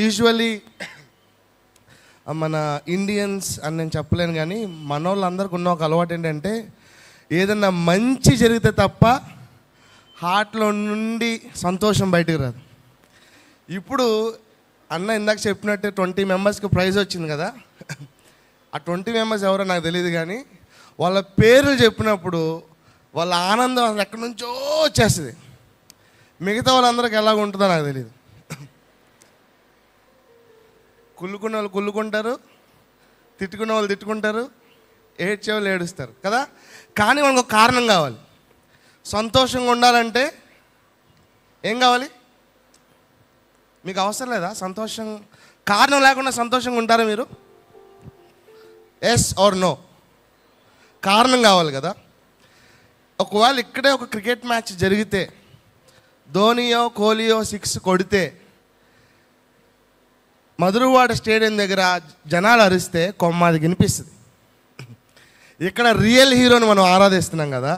Usually మన Indians అని నేను చెప్పలేను, కానీ మన వాళ్ళందరికీ ఉన్న ఒక అలవాటు ఏంటంటే ఏదన్నా మంచి జరిగితే తప్ప హార్ట్లో నుండి సంతోషం బయటకు రాదు. ఇప్పుడు అన్న ఇందాక చెప్పినట్టు 20 మెంబర్స్కి ప్రైజ్ వచ్చింది కదా, ఆ 20 మెంబర్స్ ఎవరో నాకు తెలియదు, కానీ వాళ్ళ పేర్లు చెప్పినప్పుడు వాళ్ళ ఆనందం అసలు ఎక్కడి నుంచో వచ్చేస్తుంది. మిగతా వాళ్ళందరికీ ఎలాగ ఉంటుందో నాకు తెలియదు. కుళ్ళుకునే వాళ్ళు కుళ్ళుకుంటారు, తిట్టుకునే వాళ్ళు తిట్టుకుంటారు, ఏడ్చే వాళ్ళు ఏడుస్తారు కదా. కానీ మనకు ఒక కారణం కావాలి. సంతోషంగా ఉండాలంటే ఏం కావాలి? మీకు అవసరం లేదా సంతోషం? కారణం లేకుండా సంతోషంగా ఉంటారా మీరు? Yes or no? కారణం కావాలి కదా. ఒకవేళ ఇక్కడే ఒక క్రికెట్ మ్యాచ్ జరిగితే ధోనియో కోహ్లీయో 6 కొడితే మధురవాడ స్టేడియం దగ్గర జనాలు అరిస్తే కొమ్మాది వినిపిస్తుంది. ఇక్కడ రియల్ హీరోని మనం ఆరాధిస్తున్నాం కదా.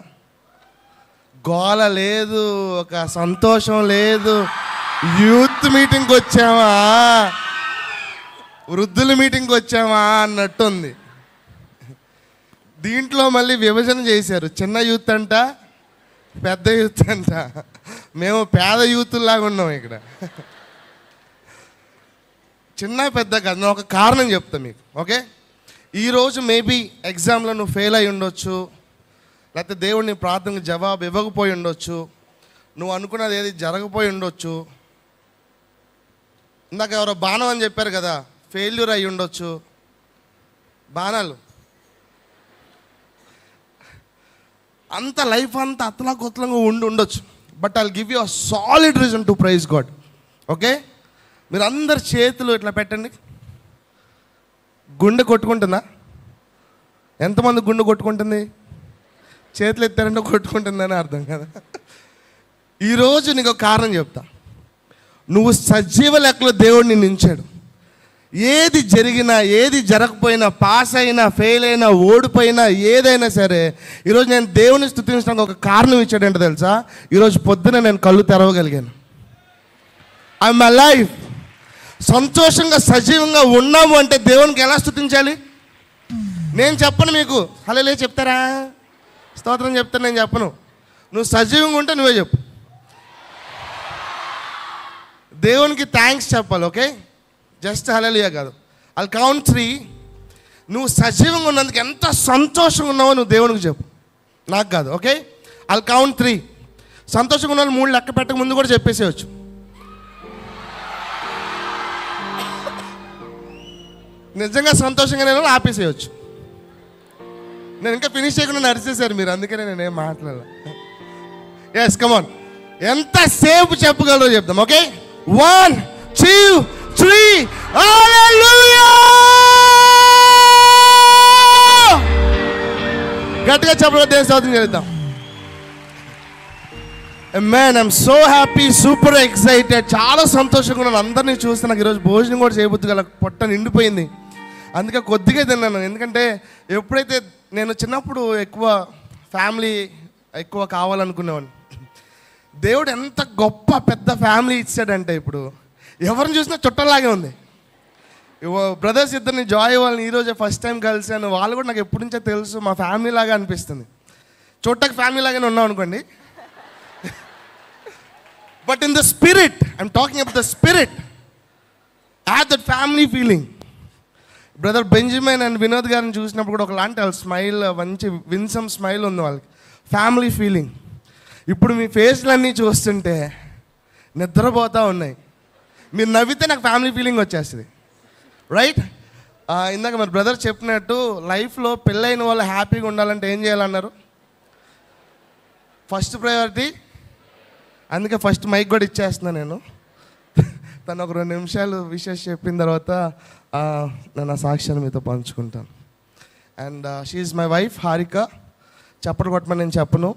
గోల లేదు, ఒక సంతోషం లేదు. యూత్ మీటింగ్కి వచ్చామా, వృద్ధుల మీటింగ్కి వచ్చామా అన్నట్టుంది. దీంట్లో మళ్ళీ విభజన చేశారు. చిన్న యూత్ అంట, పెద్ద యూత్ అంట. మేము పేద యూత్లాగా ఉన్నాం ఇక్కడ. చిన్న పెద్ద కాదు. నేను ఒక కారణం చెప్తా మీకు, ఓకే? ఈరోజు మేబీ ఎగ్జామ్లో నువ్వు ఫెయిల్ అయి ఉండొచ్చు, లేకపోతే దేవుడిని ప్రార్థనకు జవాబు ఇవ్వకపోయి ఉండొచ్చు, నువ్వు అనుకున్నది ఏది జరగపోయి ఉండొచ్చు. ఇందాక ఎవరో బాణం అని చెప్పారు కదా, ఫెయిల్యూర్ అయి ఉండొచ్చు. బాణాలు అంత లైఫ్ అంతా అతలాకుతలంగా ఉండొచ్చు. But I'll give you a solid reason to praise God, okay? మీరు అందరు చేతులు ఇట్లా పెట్టండి. గుండె కొట్టుకుంటుందా? ఎంతమంది గుండె కొట్టుకుంటుంది? చేతులు ఎత్తారంటే కొట్టుకుంటుందని అర్థం కదా. ఈరోజు నీకు ఒక కారణం చెప్తా. నువ్వు సజీవ లెక్కలో దేవుడిని నించాడు. ఏది జరిగినా, ఏది జరగకపోయినా, పాస్ అయినా, ఫెయిల్ అయినా, ఓడిపోయినా, ఏదైనా సరే ఈరోజు నేను దేవుని స్తుతించడానికి ఒక కారణం ఇచ్చాడంటే తెలుసా? ఈరోజు పొద్దున నేను కళ్ళు తెరవగలిగాను. I'm alive. సంతోషంగా సజీవంగా ఉన్నాము అంటే దేవునికి ఎలా స్తుతించాలి? నేను చెప్పను మీకు. హల్లెలూయా చెప్తారా? స్తోత్రం చెప్తాను. నేను చెప్పను. నువ్వు సజీవంగా ఉంటే నువ్వే చెప్పు. దేవునికి థ్యాంక్స్ చెప్పాలి, ఓకే? జస్ట్ హల్లెలూయా కాదు. I'll count 3. నువ్వు సజీవంగా ఉన్నందుకు ఎంత సంతోషంగా ఉన్నావో నువ్వు దేవునికి చెప్పు, నాకు కాదు, ఓకే? I'll count 3. సంతోషంగా ఉన్న 3 లెక్క పెట్టక ముందు కూడా చెప్పేసేయచ్చు. నిజంగా సంతోషంగా నేను ఆపేసేయచ్చు. నేను ఇంకా ఫినిష్ చేయకుండా నడిచేశారు మీరు, అందుకనే నేనేం మాట్లాడలే. Yes come on. ఎంతసేపు చెప్పగలరో చెప్దాం, ఓకే? 1 2 3 హల్లెలూయా! గట్టిగా చెప్పడం దేవుని స్తోత్రం చేద్దాం. Man, I'm so happy, super excited. చాలా సంతోషంగా ఉన్నాను. అందరినీ చూస్తే నాకు ఈరోజు భోజనం కూడా చేయబుద్ది గల, పొట్ట నిండిపోయింది. అందుకే కొద్దిగా తిన్నాను. ఎందుకంటే ఎప్పుడైతే నేను చిన్నప్పుడు ఎక్కువ ఫ్యామిలీ ఎక్కువ కావాలనుకునేవాడిని. దేవుడు ఎంత గొప్ప పెద్ద ఫ్యామిలీ ఇచ్చాడంటే ఇప్పుడు ఎవరిని చూసినా చుట్టలాగే ఉంది. బ్రదర్స్ ఇద్దరిని జాయ్ వాళ్ళని ఈరోజే ఫస్ట్ టైం కలిసాను. వాళ్ళు కూడా నాకు ఎప్పటి నుంచో తెలుసు. మా ఫ్యామిలీ లాగా అనిపిస్తుంది. చూడటానికి ఫ్యామిలీ లాగానే ఉన్నాం అనుకోండి. But in the spirit, I'm talking about the spirit, I have that family feeling. Brother Benjamin and Vinod గారిని చూసినప్పుడు కూడా ఒకలాంటి వాళ్ళ స్మైల్, మంచి విన్సమ్ స్మైల్ ఉంది వాళ్ళకి, ఫ్యామిలీ ఫీలింగ్. ఇప్పుడు మీ ఫేస్లన్నీ చూస్తుంటే నిద్రపోతూ ఉన్నాయి. మీరు నవ్వితే నాకు ఫ్యామిలీ ఫీలింగ్ వచ్చేస్తుంది, రైట్? ఇందాక మరి బ్రదర్ చెప్పినట్టు లైఫ్లో పెళ్ళైన వాళ్ళు హ్యాపీగా ఉండాలంటే ఏం చేయాలన్నారు? First priority. అందుకే ఫస్ట్ మైక్ కూడా ఇచ్చేస్తున్నాను నేను. తను ఒక 2 నిమిషాలు విషెస్ చెప్పిన తర్వాత నేను ఆ సాక్ష్యాన్ని మీతో పంచుకుంటాను. And she is my wife Harika. చప్పట్లు కొట్టమని నేను చెప్పను.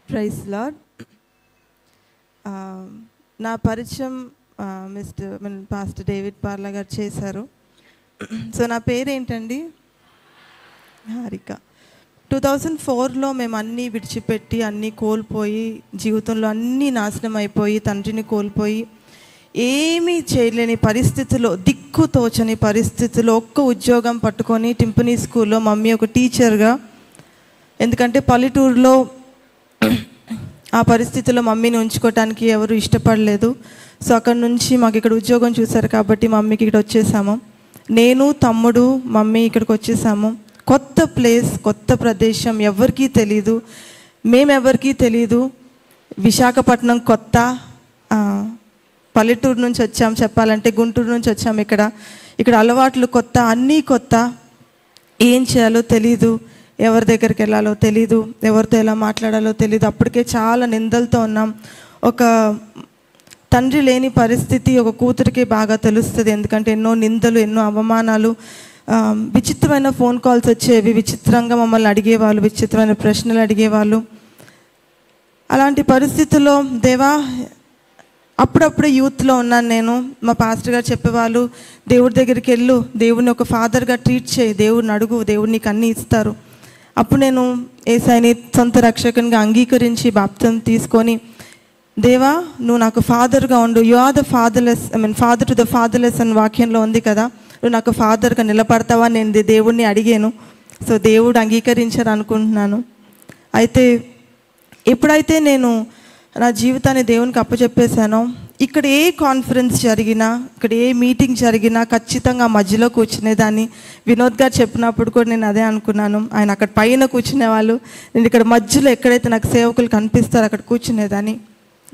Praise Lord. నా పరిచయం పాస్టర్ డేవిడ్ పార్లా గారు చేశారు. సో నా పేరేంటండి? హారిక. 2004లో మేము అన్నీ విడిచిపెట్టి అన్నీ కోల్పోయి జీవితంలో అన్నీ నాశనం అయిపోయి తండ్రిని కోల్పోయి ఏమీ చేయలేని పరిస్థితిలో, దిక్కు తోచని పరిస్థితిలో ఒక్క ఉద్యోగం పట్టుకొని టింపనీ స్కూల్లో మమ్మీ ఒక టీచర్గా, ఎందుకంటే పల్లెటూరులో ఆ పరిస్థితిలో మమ్మీని ఉంచుకోవటానికి ఎవరు ఇష్టపడలేదు. సో అక్కడ నుంచి మాకు ఇక్కడ ఉద్యోగం చూశారు కాబట్టి మమ్మీకి ఇక్కడ వచ్చేసాము. నేను, తమ్ముడు, మమ్మీ ఇక్కడికి వచ్చేసాము. కొత్త ప్లేస్, కొత్త ప్రదేశం, ఎవరికీ తెలీదు, మేమెవరికీ తెలీదు. విశాఖపట్నం కొత్త, పల్లెటూరు నుంచి వచ్చాం, చెప్పాలంటే గుంటూరు నుంచి వచ్చాము. ఇక్కడ అలవాట్లు కొత్త, అన్నీ కొత్త. ఏం చేయాలో తెలీదు, ఎవరి దగ్గరికి వెళ్ళాలో తెలీదు, ఎవరితో ఎలా మాట్లాడాలో తెలీదు. అప్పటికే చాలా నిందలతో ఉన్నాం. ఒక తండ్రి లేని పరిస్థితి ఒక కూతురికి బాగా తెలుస్తుంది, ఎందుకంటే ఎన్నో నిందలు, ఎన్నో అవమానాలు, విచిత్రమైన ఫోన్ కాల్స్ వచ్చేవి, విచిత్రంగా మమ్మల్ని అడిగేవాళ్ళు, విచిత్రమైన ప్రశ్నలు అడిగేవాళ్ళు. అలాంటి పరిస్థితుల్లో దేవా, అప్పుడప్పుడే యూత్లో ఉన్నాను నేను. మా పాస్టర్ గారు చెప్పేవాళ్ళు, దేవుడి దగ్గరికి వెళ్ళు, దేవుడిని ఒక ఫాదర్గా ట్రీట్ చేయి, దేవుడిని అడుగు, దేవుడు నీకు అన్నీ ఇస్తారు. అప్పుడు నేను యేసయ్యని సొంత రక్షకునిగా అంగీకరించి బాప్తిసం తీసుకొని, దేవా నువ్వు నాకు ఫాదర్గా ఉండు, you are the fatherless, father to the fatherless అని వాక్యంలో ఉంది కదా, నువ్వు నాకు ఫాదర్గా నిలబడతావా నేను దేవుడిని అడిగాను. సో దేవుడు అంగీకరించారు అనుకుంటున్నాను. అయితే ఎప్పుడైతే నేను నా జీవితాన్ని దేవునికి అప్పచెప్పేశానో, ఇక్కడ ఏ కాన్ఫరెన్స్ జరిగినా, ఇక్కడ ఏ మీటింగ్ జరిగినా ఖచ్చితంగా మధ్యలో కూర్చునేదాన్ని. వినోద్ గారు చెప్పినప్పుడు కూడా నేను అదే అనుకున్నాను. ఆయన అక్కడ పైన కూర్చునేవాళ్ళు, నేను ఇక్కడ మధ్యలో ఎక్కడైతే నాకు సేవకులు కనిపిస్తారో అక్కడ కూర్చునేదాన్ని.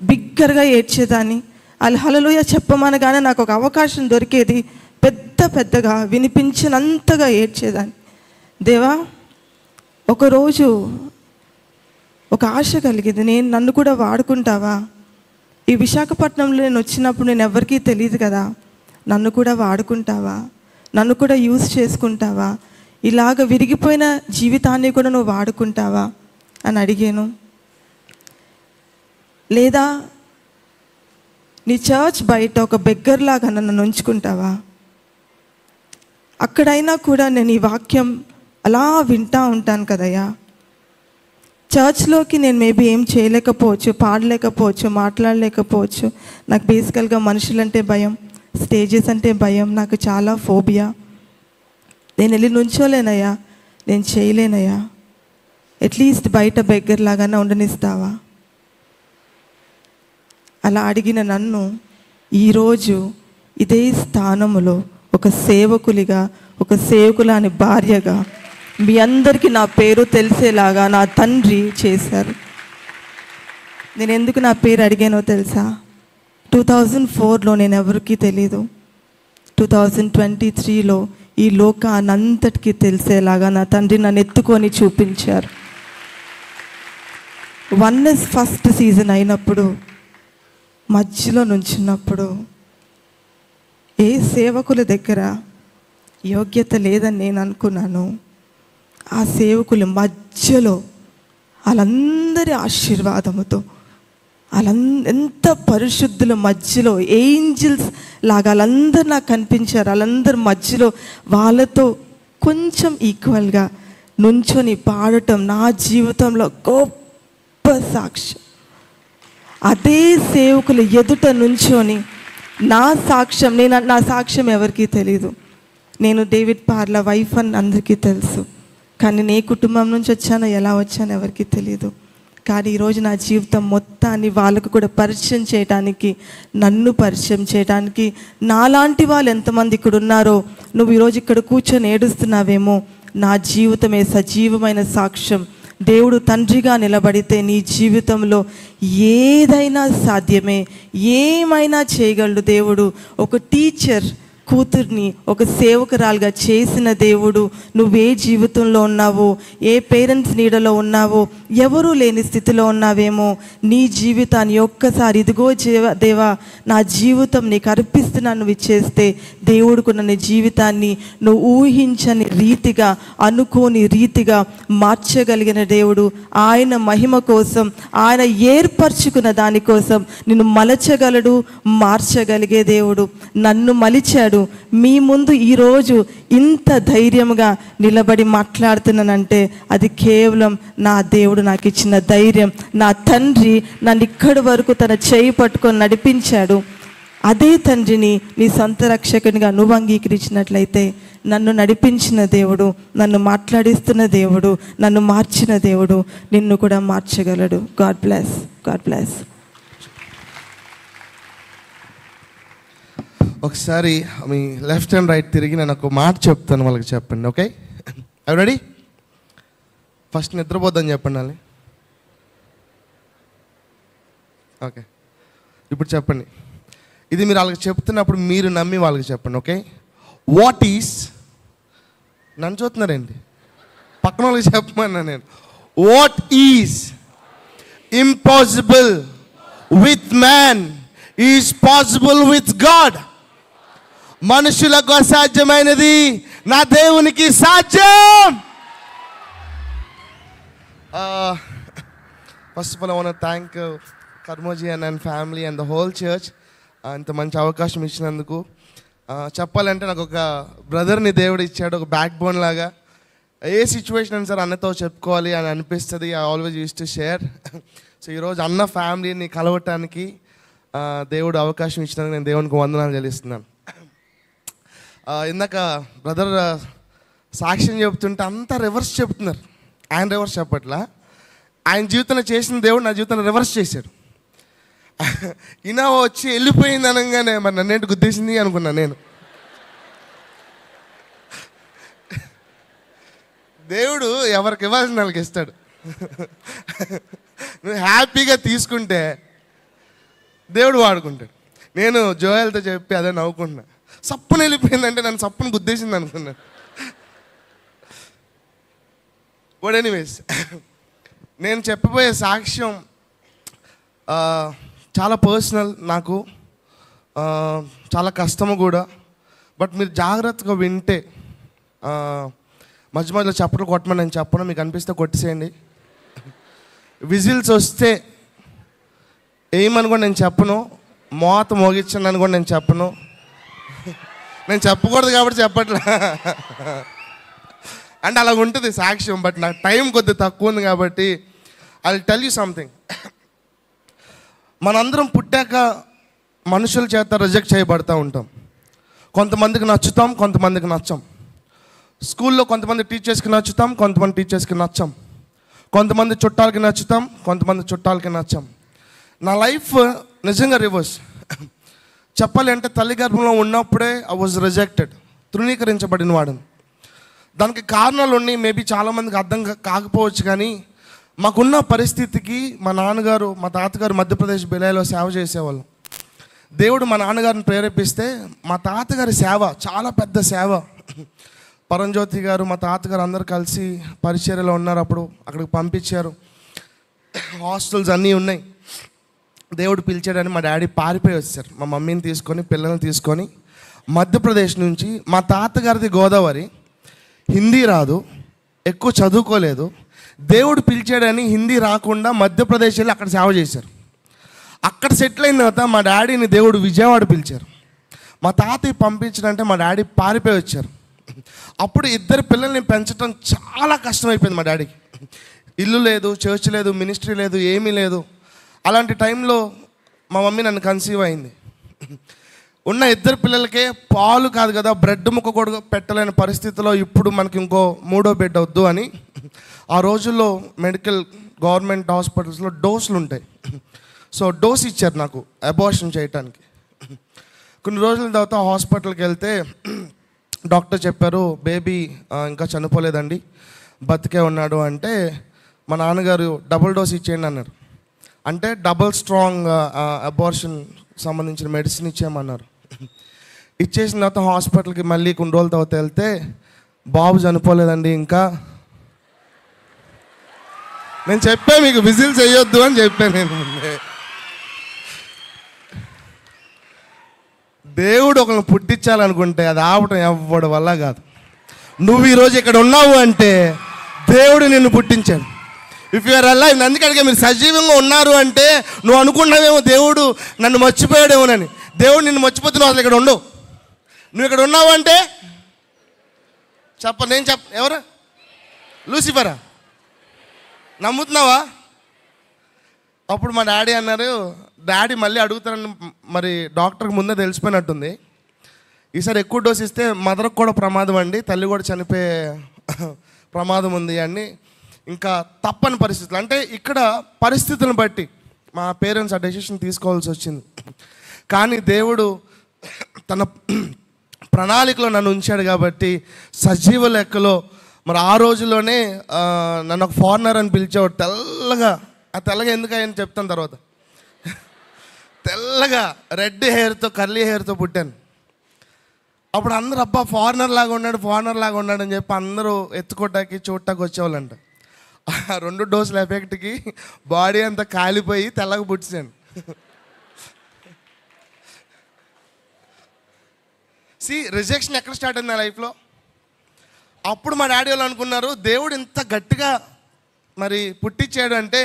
బిగ్గరగా ఏడ్చేదాన్ని. హల్లెలూయా చెప్పమనగానే నాకు ఒక అవకాశం దొరికేది, పెద్దగా వినిపించినంతగా ఏడ్చేదాన్ని. దేవా, ఒకరోజు ఒక ఆశ కలిగింది, నన్ను కూడా వాడుకుంటావా? ఈ విశాఖపట్నంలో నేను వచ్చినప్పుడు నేను ఎవరికీ తెలియదు కదా, నన్ను కూడా వాడుకుంటావా? నన్ను కూడా యూజ్ చేసుకుంటావా? ఇలాగ విరిగిపోయిన జీవితాన్ని కూడా నువ్వు వాడుకుంటావా అని అడిగాను. లేదా నీ చర్చ్ బయట ఒక బెగ్గర్లాగా నన్ను ఉంచుకుంటావా? అక్కడైనా కూడా నేను ఈ వాక్యం అలా వింటూ ఉంటాను కదయ్యా. చర్చ్లోకి నేను మేబీ ఏం చేయలేకపోవచ్చు, పాడలేకపోవచ్చు, మాట్లాడలేకపోవచ్చు. నాకు బేసికల్గా మనుషులంటే భయం, స్టేజెస్ అంటే భయం, నాకు చాలా ఫోబియా. నేను వెళ్ళి నుంచోలేనయ్యా, నేను చేయలేనయ్యా, అట్లీస్ట్ బయట బెగ్గర్లాగానే ఉండనిస్తావా? అలా అడిగిన నన్ను ఈరోజు ఇదే స్థానములో ఒక సేవకులిగా, ఒక సేవకులాని భార్యగా మీ అందరికీ నా పేరు తెలిసేలాగా నా తండ్రి చేశారు. నేను ఎందుకు నా పేరు అడిగానో తెలుసా? 2004లో నేను ఎవరికీ తెలీదు, 2023లో ఈ లోకానంతటికీ తెలిసేలాగా నా తండ్రి నన్ను ఎత్తుకొని చూపించారు. వన్నెస్ ఫస్ట్ సీజన్ అయినప్పుడు మధ్యలో నుంచున్నప్పుడు ఏ సేవకుల దగ్గర యోగ్యత లేదని నేను అనుకున్నాను, ఆ సేవకుల మధ్యలో వాళ్ళందరి ఆశీర్వాదముతో, ఎంత పరిశుద్ధుల మధ్యలో ఏంజిల్స్ లాగా వాళ్ళందరూ నాకు కనిపించారు. వాళ్ళందరి మధ్యలో వాళ్ళతో కొంచెం ఈక్వల్గా నుంచొని పాడటం నా జీవితంలో గొప్ప సాక్ష్యం. అదే సేవకులు ఎదుట నుంచొని నా సాక్ష్యం ఎవరికీ తెలీదు. నేను డేవిడ్ పార్ల వైఫ్ అని అందరికీ తెలుసు, కానీ నే కుటుంబం నుంచి వచ్చానో ఎలా వచ్చానో ఎవరికీ తెలీదు. కానీ ఈరోజు నా జీవితం మొత్తాన్ని వాళ్ళకు కూడా పరిచయం చేయడానికి, నన్ను పరిచయం చేయడానికి, నాలాంటి వాళ్ళు ఎంతమంది ఇక్కడ ఉన్నారో, నువ్వు ఈరోజు ఇక్కడ కూర్చొని ఏడుస్తున్నావేమో, నా జీవితమే సజీవమైన సాక్ష్యం. దేవుడు తండ్రిగా నిలబడితే నీ జీవితంలో ఏదైనా సాధ్యమే, ఏమైనా చేయగలడు దేవుడు. ఒక టీచర్ కూతుర్ని ఒక సేవకురాలుగా చేసిన దేవుడు, నువ్వే జీవితంలో ఉన్నావో, ఏ పేరెంట్స్ నీడలో ఉన్నావో, ఎవరూ లేని స్థితిలో ఉన్నావేమో, నీ జీవితాన్ని ఒక్కసారి ఇదిగో దేవా నా జీవితం నీకు అర్పిస్తున్నాను నువ్వు ఇచ్చేస్తే, దేవుడుకు నీ జీవితాన్ని నువ్వు ఊహించని రీతిగా, అనుకోని రీతిగా మార్చగలిగిన దేవుడు. ఆయన మహిమ కోసం, ఆయన ఏర్పరచుకున్న దానికోసం నిన్ను మలచగలడు, మార్చగలిగే దేవుడు. నన్ను మలిచాడు, కాదు, మీ ముందు ఈరోజు ఇంత ధైర్యంగా నిలబడి మాట్లాడుతున్నానంటే అది కేవలం నా దేవుడు నాకు ఇచ్చిన ధైర్యం. నా తండ్రి నన్ను ఇక్కడి వరకు తన చేయి పట్టుకొని నడిపించాడు. అదే తండ్రిని నీ సొంత రక్షకునిగా నువ్వు అంగీకరించినట్లయితే నన్ను నడిపించిన దేవుడు, నన్ను మాట్లాడిస్తున్న దేవుడు, నన్ను మార్చిన దేవుడు నిన్ను కూడా మార్చగలడు. God bless. God bless. ఒకసారి మీ లెఫ్ట్ అండ్ రైట్ తిరిగి నేను ఒక మాట చెప్తాను, వాళ్ళకి చెప్పండి. ఓకే, అవి రెడీ? ఫస్ట్ నిద్రపోద్దని చెప్పండి వాళ్ళని. ఓకే, ఇప్పుడు చెప్పండి. ఇది మీరు వాళ్ళకి చెప్తున్నప్పుడు మీరు నమ్మి వాళ్ళకి చెప్పండి. ఓకే, వాట్ ఈస్, నన్ను చూస్తున్నారండి, పక్కన వాళ్ళకి చెప్పమన్నా నేను. What is impossible with man is possible with God. మనుషులకు అసాధ్యమైనది నా దేవునికి సాధ్యం. First of all I want to thank కర్మోజీ and family and the whole church ఇంత మంచి అవకాశం ఇచ్చినందుకు. చెప్పాలంటే నాకు ఒక బ్రదర్ని దేవుడు ఇచ్చాడు, ఒక బ్యాక్ బోన్ లాగా. ఏ సిచ్యువేషన్ అయినా సరే అన్నతో చెప్పుకోవాలి అని అనిపిస్తుంది. I always use to share. So ఈరోజు అన్న ఫ్యామిలీని కలవటానికి దేవుడు అవకాశం ఇచ్చినందుకు నేను దేవునికి వందనాలు చెల్లిస్తున్నాను. ఇందాక బ్రదర్ సాక్ష్యం చెప్తుంటే అంతా రివర్స్ చెప్తున్నారు. ఆయన రివర్స్ చెప్పట్లా, ఆయన జీవితంలో చేసిన దేవుడు నా జీవితంలో రివర్స్ చేశాడు. ఇనోవా వచ్చి వెళ్ళిపోయింది అనగానే మరి నన్నేంటి గుద్దేసింది అనుకున్నా నేను. దేవుడు ఎవరికి ఇవ్వాల్సిన వాళ్ళకి ఇస్తాడు. నువ్వు హ్యాపీగా తీసుకుంటే దేవుడు వాడుకుంటాడు. నేను జోయల్తో చెప్పి అదే నవ్వుకుంటున్నా. సప్పును వెళ్ళిపోయిందంటే నన్ను సప్పును గుద్దేసింది అనుకున్నాను. బట్ ఎనీవేస్, నేను చెప్పబోయే సాక్ష్యం చాలా పర్సనల్, నాకు చాలా కష్టము కూడా. బట్ మీరు జాగ్రత్తగా వింటే, మధ్య మధ్యలో చప్పట్లు కొట్టమని నేను చెప్పను, మీకు అనిపిస్తే కొట్టేసేయండి. విజిల్స్ వస్తే ఏమని కూడా నేను చెప్పను, మోత మోగించండి అని కూడా నేను చెప్పను. నేను చెప్పకూడదు కాబట్టి చెప్పట్లా, అంటే అలాగ ఉంటుంది సాక్ష్యం. బట్ నాకు టైం కొద్దిగా తక్కువ ఉంది కాబట్టి I will tell you something. మనందరం పుట్టాక మనుషుల చేత రిజెక్ట్ చేయబడతా ఉంటాం. కొంతమందికి నచ్చుతాం, కొంతమందికి నచ్చం. స్కూల్లో కొంతమంది టీచర్స్కి నచ్చుతాం, కొంతమంది టీచర్స్కి నచ్చం. కొంతమంది చుట్టాలకి నచ్చుతాం, కొంతమంది చుట్టాలకి నచ్చం. నా లైఫ్ నిజంగా రివర్స్. చెప్పాలి అంటే తల్లి గర్భంలో ఉన్నప్పుడే ఐ వాజ్ రిజెక్టెడ్, తృణీకరించబడిన వాడిని. దానికి కారణాలు ఉన్నాయి, మేబీ చాలామందికి అర్థం కాకపోవచ్చు. కానీ మాకున్న పరిస్థితికి మా నాన్నగారు, మా తాతగారు మధ్యప్రదేశ్ బిలాయిలో సేవ చేసేవాళ్ళు. దేవుడు మా నాన్నగారిని ప్రేరేపిస్తే మా తాతగారి సేవ చాలా పెద్ద సేవ. పరంజ్యోతి గారు, మా తాతగారు అందరు కలిసి పరిచర్యలో ఉన్నారు. అప్పుడు అక్కడికి పంపించారు. హాస్టల్స్ అన్నీ ఉన్నాయి. దేవుడు పిలిచాడని మా డాడీ పారిపోయి వచ్చారు. మా మమ్మీని తీసుకొని, పిల్లల్ని తీసుకొని మధ్యప్రదేశ్ నుంచి. మా తాతగారిది గోదావరి, హిందీ రాదు, ఎక్కువ చదువుకోలేదు. దేవుడు పిలిచాడని హిందీ రాకుండా మధ్యప్రదేశ్ వెళ్ళి అక్కడ సేవ చేశారు. అక్కడ సెటిల్ అయిన తర్వాత మా డాడీని దేవుడు విజయవాడ పిలిచారు. మా తాతయ్య పంపించాడంటే మా డాడీ పారిపోయి వచ్చారు. అప్పుడు ఇద్దరు పిల్లల్ని పెంచడం చాలా కష్టమైపోయింది మా డాడీకి. ఇల్లు లేదు, చర్చ్ లేదు, మినిస్ట్రీ లేదు, ఏమీ లేదు. అలాంటి టైంలో మా మమ్మీ నన్ను కన్సీవ్ అయింది. ఉన్న ఇద్దరు పిల్లలకే పాలు కాదు కదా, బ్రెడ్ ముక్క కూడా పెట్టలేని పరిస్థితిలో ఇప్పుడు మనకి ఇంకో మూడో బిడ్డ వద్దు అని ఆ రోజుల్లో మెడికల్ గవర్నమెంట్ హాస్పిటల్స్లో డోసులు ఉంటాయి. సో డోస్ ఇచ్చారు నాకు అబార్షన్ చేయటానికి. కొన్ని రోజుల తర్వాత హాస్పిటల్కి వెళ్తే డాక్టర్ చెప్పారు, బేబీ ఇంకా చనిపోలేదండి, బతికే ఉన్నాడు. అంటే మా నాన్నగారు డబుల్ డోస్ ఇచ్చేయండి అన్నారు. అంటే డబుల్ స్ట్రాంగ్ అబార్షన్ సంబంధించిన మెడిసిన్ ఇచ్చేయమన్నారు. ఇచ్చేసిన తర్వాత హాస్పిటల్కి మళ్ళీ కొన్ని రోజుల తర్వాత వెళ్తే బాబు చనిపోలేదండి ఇంకా. నేను చెప్పాను మీకు విజిల్స్ వేయొద్దు అని చెప్పాను నేను ముందే. దేవుడు ఒకరిని పుట్టించాలనుకుంటే అది ఆపటం ఎవ్వడి వల్ల కాదు. నువ్వు ఈరోజు ఇక్కడ ఉన్నావు అంటే దేవుడు నిన్ను పుట్టించాడు. ఇఫ్ యూఆర్ అలైవ్, అందుకే అడిగా మీరు సజీవంగా ఉన్నారు అంటే నువ్వు అనుకున్నావేమో దేవుడు నన్ను మర్చిపోయాడేమోనని. దేవుడు నిన్ను మర్చిపోతే నువ్వు అసలు ఇక్కడ ఉండవు. నువ్వు ఇక్కడ ఉన్నావు అంటే నేను ఎవరు? లూసిఫరా? నమ్ముతున్నావా? అప్పుడు మా డాడీ అన్నారు, డాడీ మళ్ళీ అడుగుతారని మరి డాక్టర్కి ముందే తెలిసిపోయినట్టుంది, ఈసారి ఎక్కువ డోస్ ఇస్తే మదర్కి కూడా ప్రమాదం అండి, తల్లి కూడా చనిపోయే ప్రమాదం ఉంది అని. ఇంకా తప్పని పరిస్థితులు, అంటే ఇక్కడ పరిస్థితులను బట్టి మా పేరెంట్స్ ఆ డెసిషన్ తీసుకోవాల్సి వచ్చింది. కానీ దేవుడు తన ప్రణాళికలో నన్ను ఉంచాడు కాబట్టి సజీవ లెక్కలో మరి ఆ రోజుల్లోనే నన్ను ఒక ఫారినర్ అని పిలిచేవాడు. తెల్లగా, ఆ తెల్లగా ఎందుకు అని చెప్తాను తర్వాత. తెల్లగా రెడ్ హెయిర్తో కర్లీ హెయిర్తో పుట్టాను. అప్పుడు అందరూ అబ్బా ఫారినర్ లాగా ఉన్నాడు అని చెప్పి అందరూ ఎత్తుకోటానికి చూడటానికి వచ్చేవాళ్ళంట. 2 డోసుల ఎఫెక్ట్కి బాడీ అంతా కాలిపోయి తెల్లగా పుట్టించాను. రిజెక్షన్ ఎక్కడ స్టార్ట్ అయింది నా లైఫ్లో? అప్పుడు మా డాడీ వాళ్ళు అనుకున్నారు దేవుడు ఇంత గట్టిగా మరి పుట్టించాడు అంటే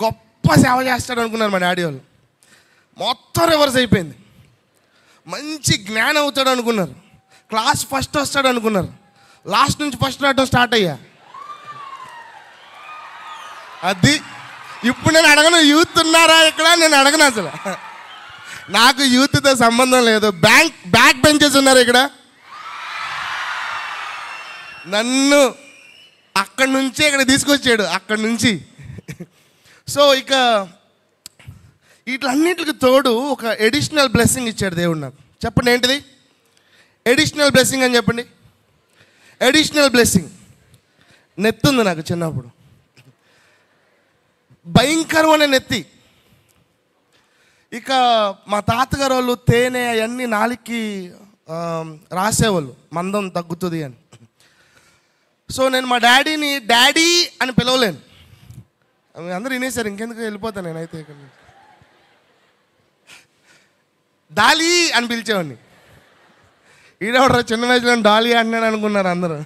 గొప్ప సేవ చేస్తాడు అనుకున్నారు మా డాడీ వాళ్ళు. మొత్తం రివర్స్ అయిపోయింది. మంచి జ్ఞానం అవుతాడు అనుకున్నారు, క్లాస్ ఫస్ట్ వస్తాడు అనుకున్నారు, లాస్ట్ నుంచి ఫస్ట్ రావడం స్టార్ట్ అయ్యా. అది ఇప్పుడు నేను అడగను యూత్ ఉన్నారా ఇక్కడ, నేను అడగను అసలు. నాకు యూత్తో సంబంధం లేదు. బ్యాక్ బెంచెస్ ఉన్నారు ఇక్కడ. నన్ను అక్కడి నుంచే ఇక్కడ తీసుకొచ్చాడు, అక్కడి నుంచి. సో ఇక వీటన్నిటికి తోడు ఒక ఎడిషనల్ బ్లెస్సింగ్ ఇచ్చాడు దేవుడు నాకు. చెప్పండి ఏంటిది ఎడిషనల్ బ్లెస్సింగ్ అని చెప్పండి. Additional blessing. నెత్తి ఉంది నాకు చిన్నప్పుడు, భయంకరమైన నెత్తి. ఇక మా తాతగారు వాళ్ళు తేనె అవన్నీ నాలుగుకి రాసేవాళ్ళు మందం తగ్గుతుంది అని. సో నేను మా డాడీని డాడీ అని పిలవలేను, అందరూ వినేసారు, ఇంకెందుకు వెళ్ళిపోతాను నేనైతే ఇక్కడ. డాలీ అని పిలిచేవాడిని. ఈడెవడరా చిన్న వయసులో డాలీ అంటున్నాడు అనుకున్నారు అందరూ.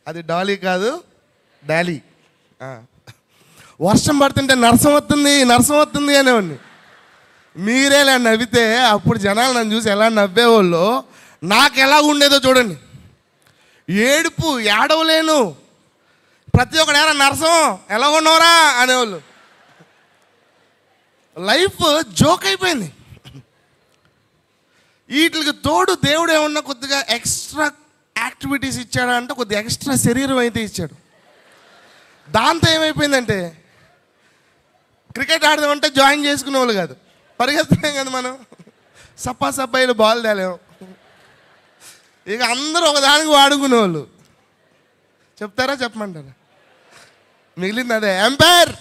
అది డాలీ కాదు, డాలీ. వర్షం పడుతుంటే నరసం వస్తుంది అనేవాడిని. మీరేలా నవ్వితే అప్పుడు జనాలు నన్ను చూసి ఎలా నవ్వేవాళ్ళు, నాకు ఎలా ఉండేదో చూడండి. ఏడుపు, ఏడవలేను. ప్రతి ఒక్కడు ఎలా నరసం ఎలా ఉన్నవరా అనేవాళ్ళు. లైఫ్ జోక్ అయిపోయింది. వీటికి తోడు దేవుడు ఏమన్నా కొద్దిగా ఎక్స్ట్రా యాక్టివిటీస్ ఇచ్చాడా అంటే కొద్దిగా ఎక్స్ట్రా శరీరం అయితే ఇచ్చాడు. దాంతో ఏమైపోయిందంటే క్రికెట్ ఆడదామంటే జాయిన్ చేసుకునే వాళ్ళు కాదు, పరిగెత్తలేం కదా మనం, సప్పాయిలు బాల్ తేలేము. ఇక అందరూ ఒకదానికి వాడుకునేవాళ్ళు. చెప్తారా చెప్పమంటారా? మిగిలింది అదే ఎంపైర్.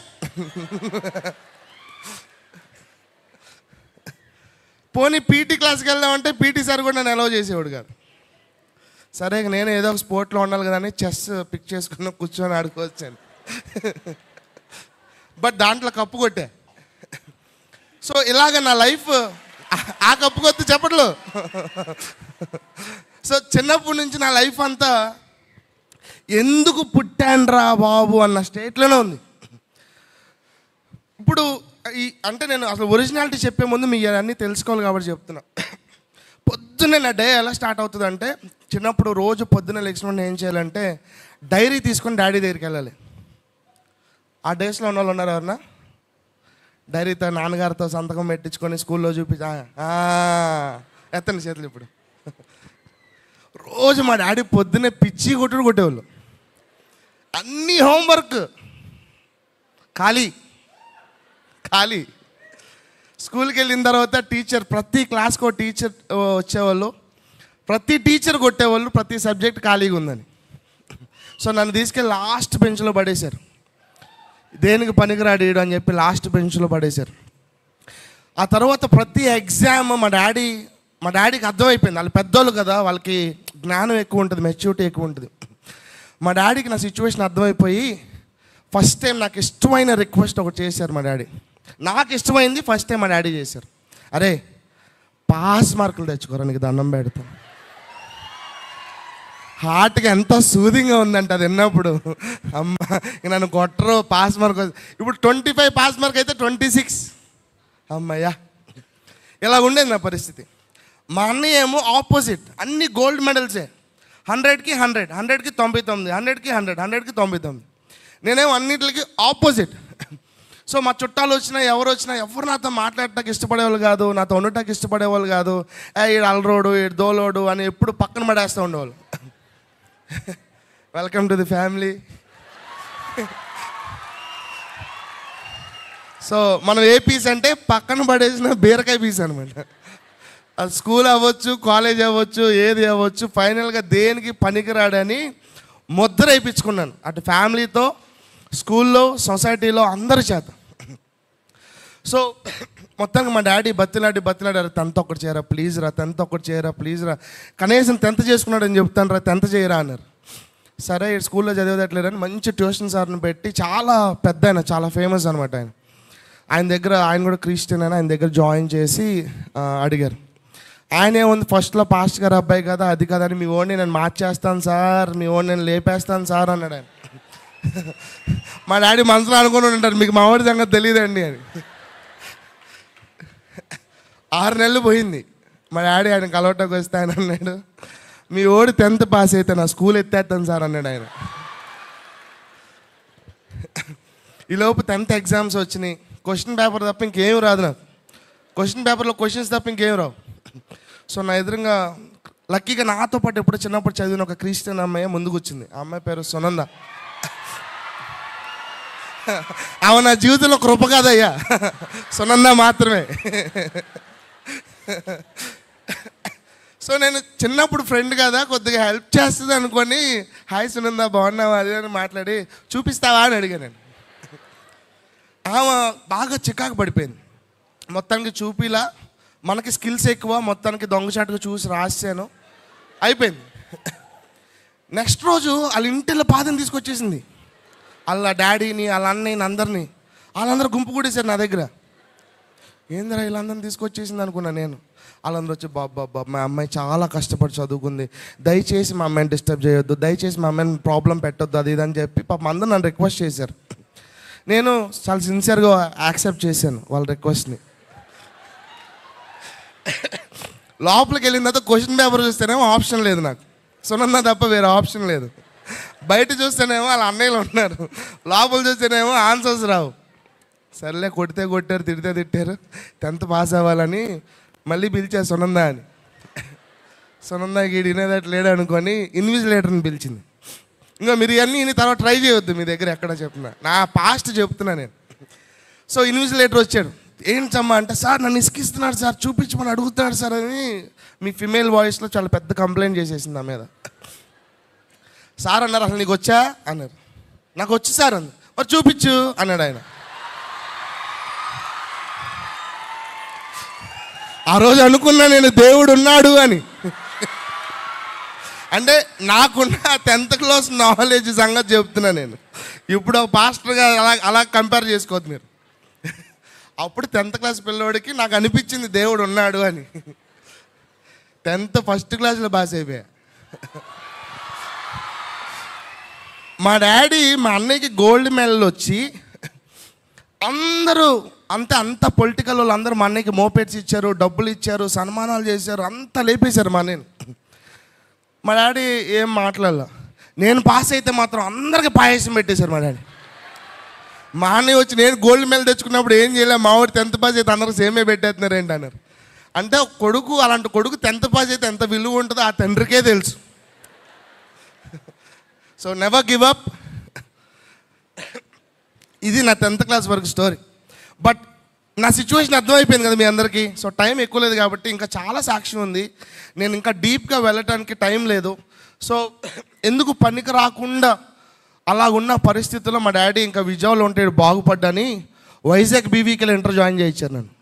పోనీ పీటీ క్లాస్కి వెళ్దామంటే పీటీ సార్ కూడా నన్ను అలౌ చేసేవాడు కాదు. సరే నేను ఏదో ఒక స్పోర్ట్లో ఉండాలి కదా అని చెస్ పిక్ చేసుకుని కూర్చొని ఆడుకోవచ్చాను. బట్ దాంట్లో కప్పు కొట్టే. సో ఇలాగ నా లైఫ్ ఆ కప్పు కొత్త చెప్పట్లు. సో చిన్నప్పటి నుంచి నా లైఫ్ అంతా ఎందుకు పుట్టాన్రా బాబు అన్న స్టేట్లోనే ఉంది. ఇప్పుడు అంటే నేను అసలు ఒరిజినాలిటీ చెప్పే ముందు మీ అన్నీ తెలుసుకోవాలి కాబట్టి చెప్తున్నా. పొద్దున్నే నా డే ఎలా స్టార్ట్ అవుతుంది అంటే, చిన్నప్పుడు రోజు పొద్దున్నే లేచినప్పుడు ఏం చేయాలంటే డైరీ తీసుకొని డాడీ దగ్గరికి వెళ్ళాలి. ఆ డేస్లో ఉన్న వాళ్ళు ఉన్నారు ఎవరన్నా? డైరీతో నాన్నగారితో సంతకం పెట్టించుకొని స్కూల్లో ఎత్తండి చేతులు. ఇప్పుడు రోజు మా డాడీ పొద్దున్నే పిచ్చి కొట్టేవాళ్ళు. అన్నీ హోంవర్క్ ఖాళీ. స్కూల్కి వెళ్ళిన తర్వాత టీచర్, ప్రతి క్లాస్కి ఒక టీచర్ వచ్చేవాళ్ళు, ప్రతి టీచర్ కొట్టేవాళ్ళు, ప్రతి సబ్జెక్ట్ ఖాళీగా ఉందని. సో నన్ను తీసుకెళ్ళి లాస్ట్ బెంచ్లో పడేశారు. దేనికి పనికిరాడీయడం అని చెప్పి లాస్ట్ బెంచ్లో పడేశారు. ఆ తర్వాత ప్రతి ఎగ్జామ్ మా డాడీకి అర్థమైపోయింది. వాళ్ళు పెద్దోళ్ళు కదా, వాళ్ళకి జ్ఞానం ఎక్కువ ఉంటుంది, మెచ్యూరిటీ ఎక్కువ ఉంటుంది. మా డాడీకి నా సిచ్యువేషన్ అర్థమైపోయి ఫస్ట్ టైం నాకు ఇష్టమైన రిక్వెస్ట్ ఒకటి చేశారు మా డాడీ. నాకు ఇష్టమైంది ఫస్ట్ టైం మా డాడీ చేశారు. అరే పాస్ మార్కులు తెచ్చుకోరా, నీకు దండం పెడతాను. హార్ట్కి ఎంత సూదింగ్గా ఉందంట అది విన్నప్పుడు. అమ్మ నన్ను కొట్టరు, పాస్ మార్క్. ఇప్పుడు 25 పాస్ మార్క్ అయితే 26. అమ్మయ్యా, ఇలా ఉండేది నా పరిస్థితి. మా అన్నయ్య ఏమో ఆపోజిట్, అన్ని గోల్డ్ మెడల్సే. 100కి 100, 100కి 99, 100కి 100, 100కి 99. నేనేమో అన్నిటికి ఆపోజిట్. సో మా చుట్టాలు వచ్చినా ఎవరు వచ్చినా ఎవరు నాతో మాట్లాడటానికి ఇష్టపడేవాళ్ళు కాదు, నాతో ఉండటానికి ఇష్టపడేవాళ్ళు కాదు. ఈడు అలరోడు, ఈడు దోలోడు అని ఎప్పుడు పక్కన పడేస్తూ ఉండేవాళ్ళు. Welcome to the family. So మనం ఏ పీస్ అంటే పక్కన పడేసిన బీరకాయ పీస్ అనమాట. అది స్కూల్ అవ్వచ్చు, కాలేజ్ అవ్వచ్చు, ఏది అవ్వచ్చు, ఫైనల్గా దేనికి పనికిరాడని ముద్ర వేయించుకున్నాను. అటు ఫ్యామిలీతో, స్కూల్లో, సొసైటీలో అందరి చేత. సో మొత్తానికి మా డాడీ బతిలాడి 10th ఒక్కటి చేయరా ప్లీజ్ రా, 10th ఒక్కటి చేయరా ప్లీజ్ రా, కనీసం 10th చేసుకున్నాడని చెప్తాను రా, 10th చేయరా అన్నారు. సరే స్కూల్లో చదివేదట్లేదని మంచి ట్యూషన్ సార్ని పెట్టి, చాలా పెద్ద ఆయన, చాలా ఫేమస్ అనమాట ఆయన దగ్గర, ఆయన కూడా క్రిస్టియన్ అని, ఆయన దగ్గర జాయిన్ చేసి అడిగారు. ఆయన ఏముంది ఫస్ట్లో పాస్ట్ గారు అబ్బాయి కదా, అది కదా అని, మీ ఓడిని నేను మార్చేస్తాను సార్, మీ ఓడిని నేను లేపేస్తాను సార్ అన్నాడు ఆయన. మా డాడీ మనసులో అనుకుని ఉంటారు, మీకు మా వాడి సంగతి తెలియదండి అని. 6 నెలలు పోయింది. మా డాడీ ఆయన కలవటకు వస్తే ఆయన అన్నాడు, మీ ఓడి 10th పాస్ అయితే నా స్కూల్ ఎత్తేస్తాను సార్ అన్నాడు ఆయన. ఈలోపు 10th ఎగ్జామ్స్ వచ్చినాయి. క్వశ్చన్ పేపర్ తప్ప ఇంకేం రాదు నాకు. క్వశ్చన్ పేపర్లో క్వశ్చన్స్ తప్ప ఇంకేం రావు. సో నా ఎదురుగా లక్కీగా నాతో పాటు ఎప్పుడు చిన్నప్పుడు చదివిన ఒక క్రిస్టియన్ అమ్మాయి ముందుకు వచ్చింది. ఆ అమ్మాయి పేరు సునంద. ఆమె నా జీవితంలో కృప కాదయ్యా, సునంద మాత్రమే. సో నేను చిన్నప్పుడు ఫ్రెండ్ కదా, కొద్దిగా హెల్ప్ చేస్తుంది అనుకొని, హాయ్ సునంద బాగున్నావా అది అని మాట్లాడి, చూపిస్తావా అని అడిగాను నేను. ఆమె బాగా చికాకు పడిపోయింది. మొత్తానికి చూపిలా, మనకి స్కిల్స్ ఎక్కువ, మొత్తానికి దొంగచాటుగా చూసి రాసాను, అయిపోయింది. నెక్స్ట్ రోజు వాళ్ళ ఇంటిలో పాదం తీసుకొచ్చేసింది. వాళ్ళ డాడీని, వాళ్ళ అన్నయ్యని, అందరినీ, వాళ్ళందరూ గుంపు కూడేశారు నా దగ్గర. ఏందిరా వీళ్ళందరినీ తీసుకొచ్చేసింది అనుకున్నా నేను. వాళ్ళందరూ వచ్చి, బాబా మా అమ్మాయి చాలా కష్టపడి చదువుకుంది, దయచేసి మా అమ్మాయిని డిస్టర్బ్ చేయొద్దు, దయచేసి మా అమ్మాయిని ప్రాబ్లం పెట్టొద్దు, అది ఇది అని చెప్పి పాపం అందరూ నన్ను రిక్వెస్ట్ చేశారు. నేను చాలా సిన్సియర్గా యాక్సెప్ట్ చేశాను వాళ్ళ రిక్వెస్ట్ని. లోపలికి వెళ్ళిన తర్వాత క్వశ్చన్ పేపర్ చూస్తేనేమో ఆప్షన్ లేదు నాకు, సునంద తప్ప వేరే ఆప్షన్ లేదు. బయట చూస్తేనేమో వాళ్ళ అన్నయ్యలు ఉన్నారు, లోపల చూస్తేనేమో ఆన్సర్స్ రావు. సర్లే కొడితే కొట్టారు, తిడితే తిట్టారు, 10th పాస్ అవ్వాలని మళ్ళీ పిలిచారు సునంద అని. సునంద గీడి వినేదట్లు లేడు అనుకొని ఇన్విజిలేటర్ని పిలిచింది. ఇంకా మీరు ఇవన్నీ తర్వాత ట్రై చేయొద్దు, మీ దగ్గర ఎక్కడ చెప్తున్నా, నా పాస్ట్ చెప్తున్నా నేను. సో ఇన్విజిలేటర్ వచ్చాడు. ఏంటమ్మా అంటే, సార్ నన్ను ఇసుకిస్తున్నాడు సార్, చూపించమని అడుగుతున్నాడు సార్ అని మీ ఫిమేల్ వాయిస్లో చాలా పెద్ద కంప్లైంట్ చేసేసింది నా మీద. సార్ అన్నారు, అసలు నీకు వచ్చా అన్నారు. నాకు వచ్చి సార్ అంది. మరి చూపించు అన్నాడు ఆయన. ఆ రోజు అనుకున్నా నేను దేవుడు ఉన్నాడు అని. అంటే నాకున్న 10th క్లాస్ నాలెడ్జ్ సంగతి చెప్తున్నా నేను. ఇప్పుడు ఒక పాస్టర్గా అలా కంపేర్ చేసుకోవద్దు మీరు. అప్పుడు 10th క్లాస్ పిల్లోడికి నాకు అనిపించింది దేవుడు ఉన్నాడు అని. 10th ఫస్ట్ క్లాస్లో పాస్ అయిపోయా. మా డాడీ మా అన్నయ్యకి గోల్డ్ మెడల్ వచ్చి అందరూ అంత పొలిటికల్ వాళ్ళు అందరూ మా అన్నయ్యకి మోపెట్స్ ఇచ్చారు, డబ్బులు ఇచ్చారు, సన్మానాలు చేశారు, అంతా లేపేశారు మా అన్నయ్యని. మా డాడీ ఏం మాట్లాడాల. నేను పాస్ అయితే మాత్రం అందరికి పాయసం పెట్టేశారు మా డాడీ. మా అన్నయ్య వచ్చి నేను గోల్డ్ మెడల్ తెచ్చుకున్నప్పుడు ఏం చేయలేదు, మా వాడు 10th పాస్ అయితే అందరూ సేమే పెట్టేస్తున్నారు ఏంటి అన్నారు. అంటే ఒక కొడుకు, అలాంటి కొడుకు 10th పాస్ అయితే ఎంత విలువ ఉంటుందో ఆ తండ్రికే తెలుసు. So never give up. ఇది నా 10th క్లాస్ వరకు స్టోరీ. బట్ నా సిచ్యువేషన్ అర్థమైపోయింది కదా మీ అందరికీ. సో టైం ఎక్కువ లేదు కాబట్టి ఇంకా చాలా సాక్ష్యం ఉంది, నేను ఇంకా డీప్గా వెళ్ళటానికి టైం లేదు. సో ఎందుకు పనికి రాకుండా అలాగున్న పరిస్థితుల్లో మా డాడీ ఇంకా విజయవాడలో ఉంటే బాగుపడ్డాని వైజాగ్ బీవీకేలో ఇంటర్ జాయిన్ చేయించారు నన్ను.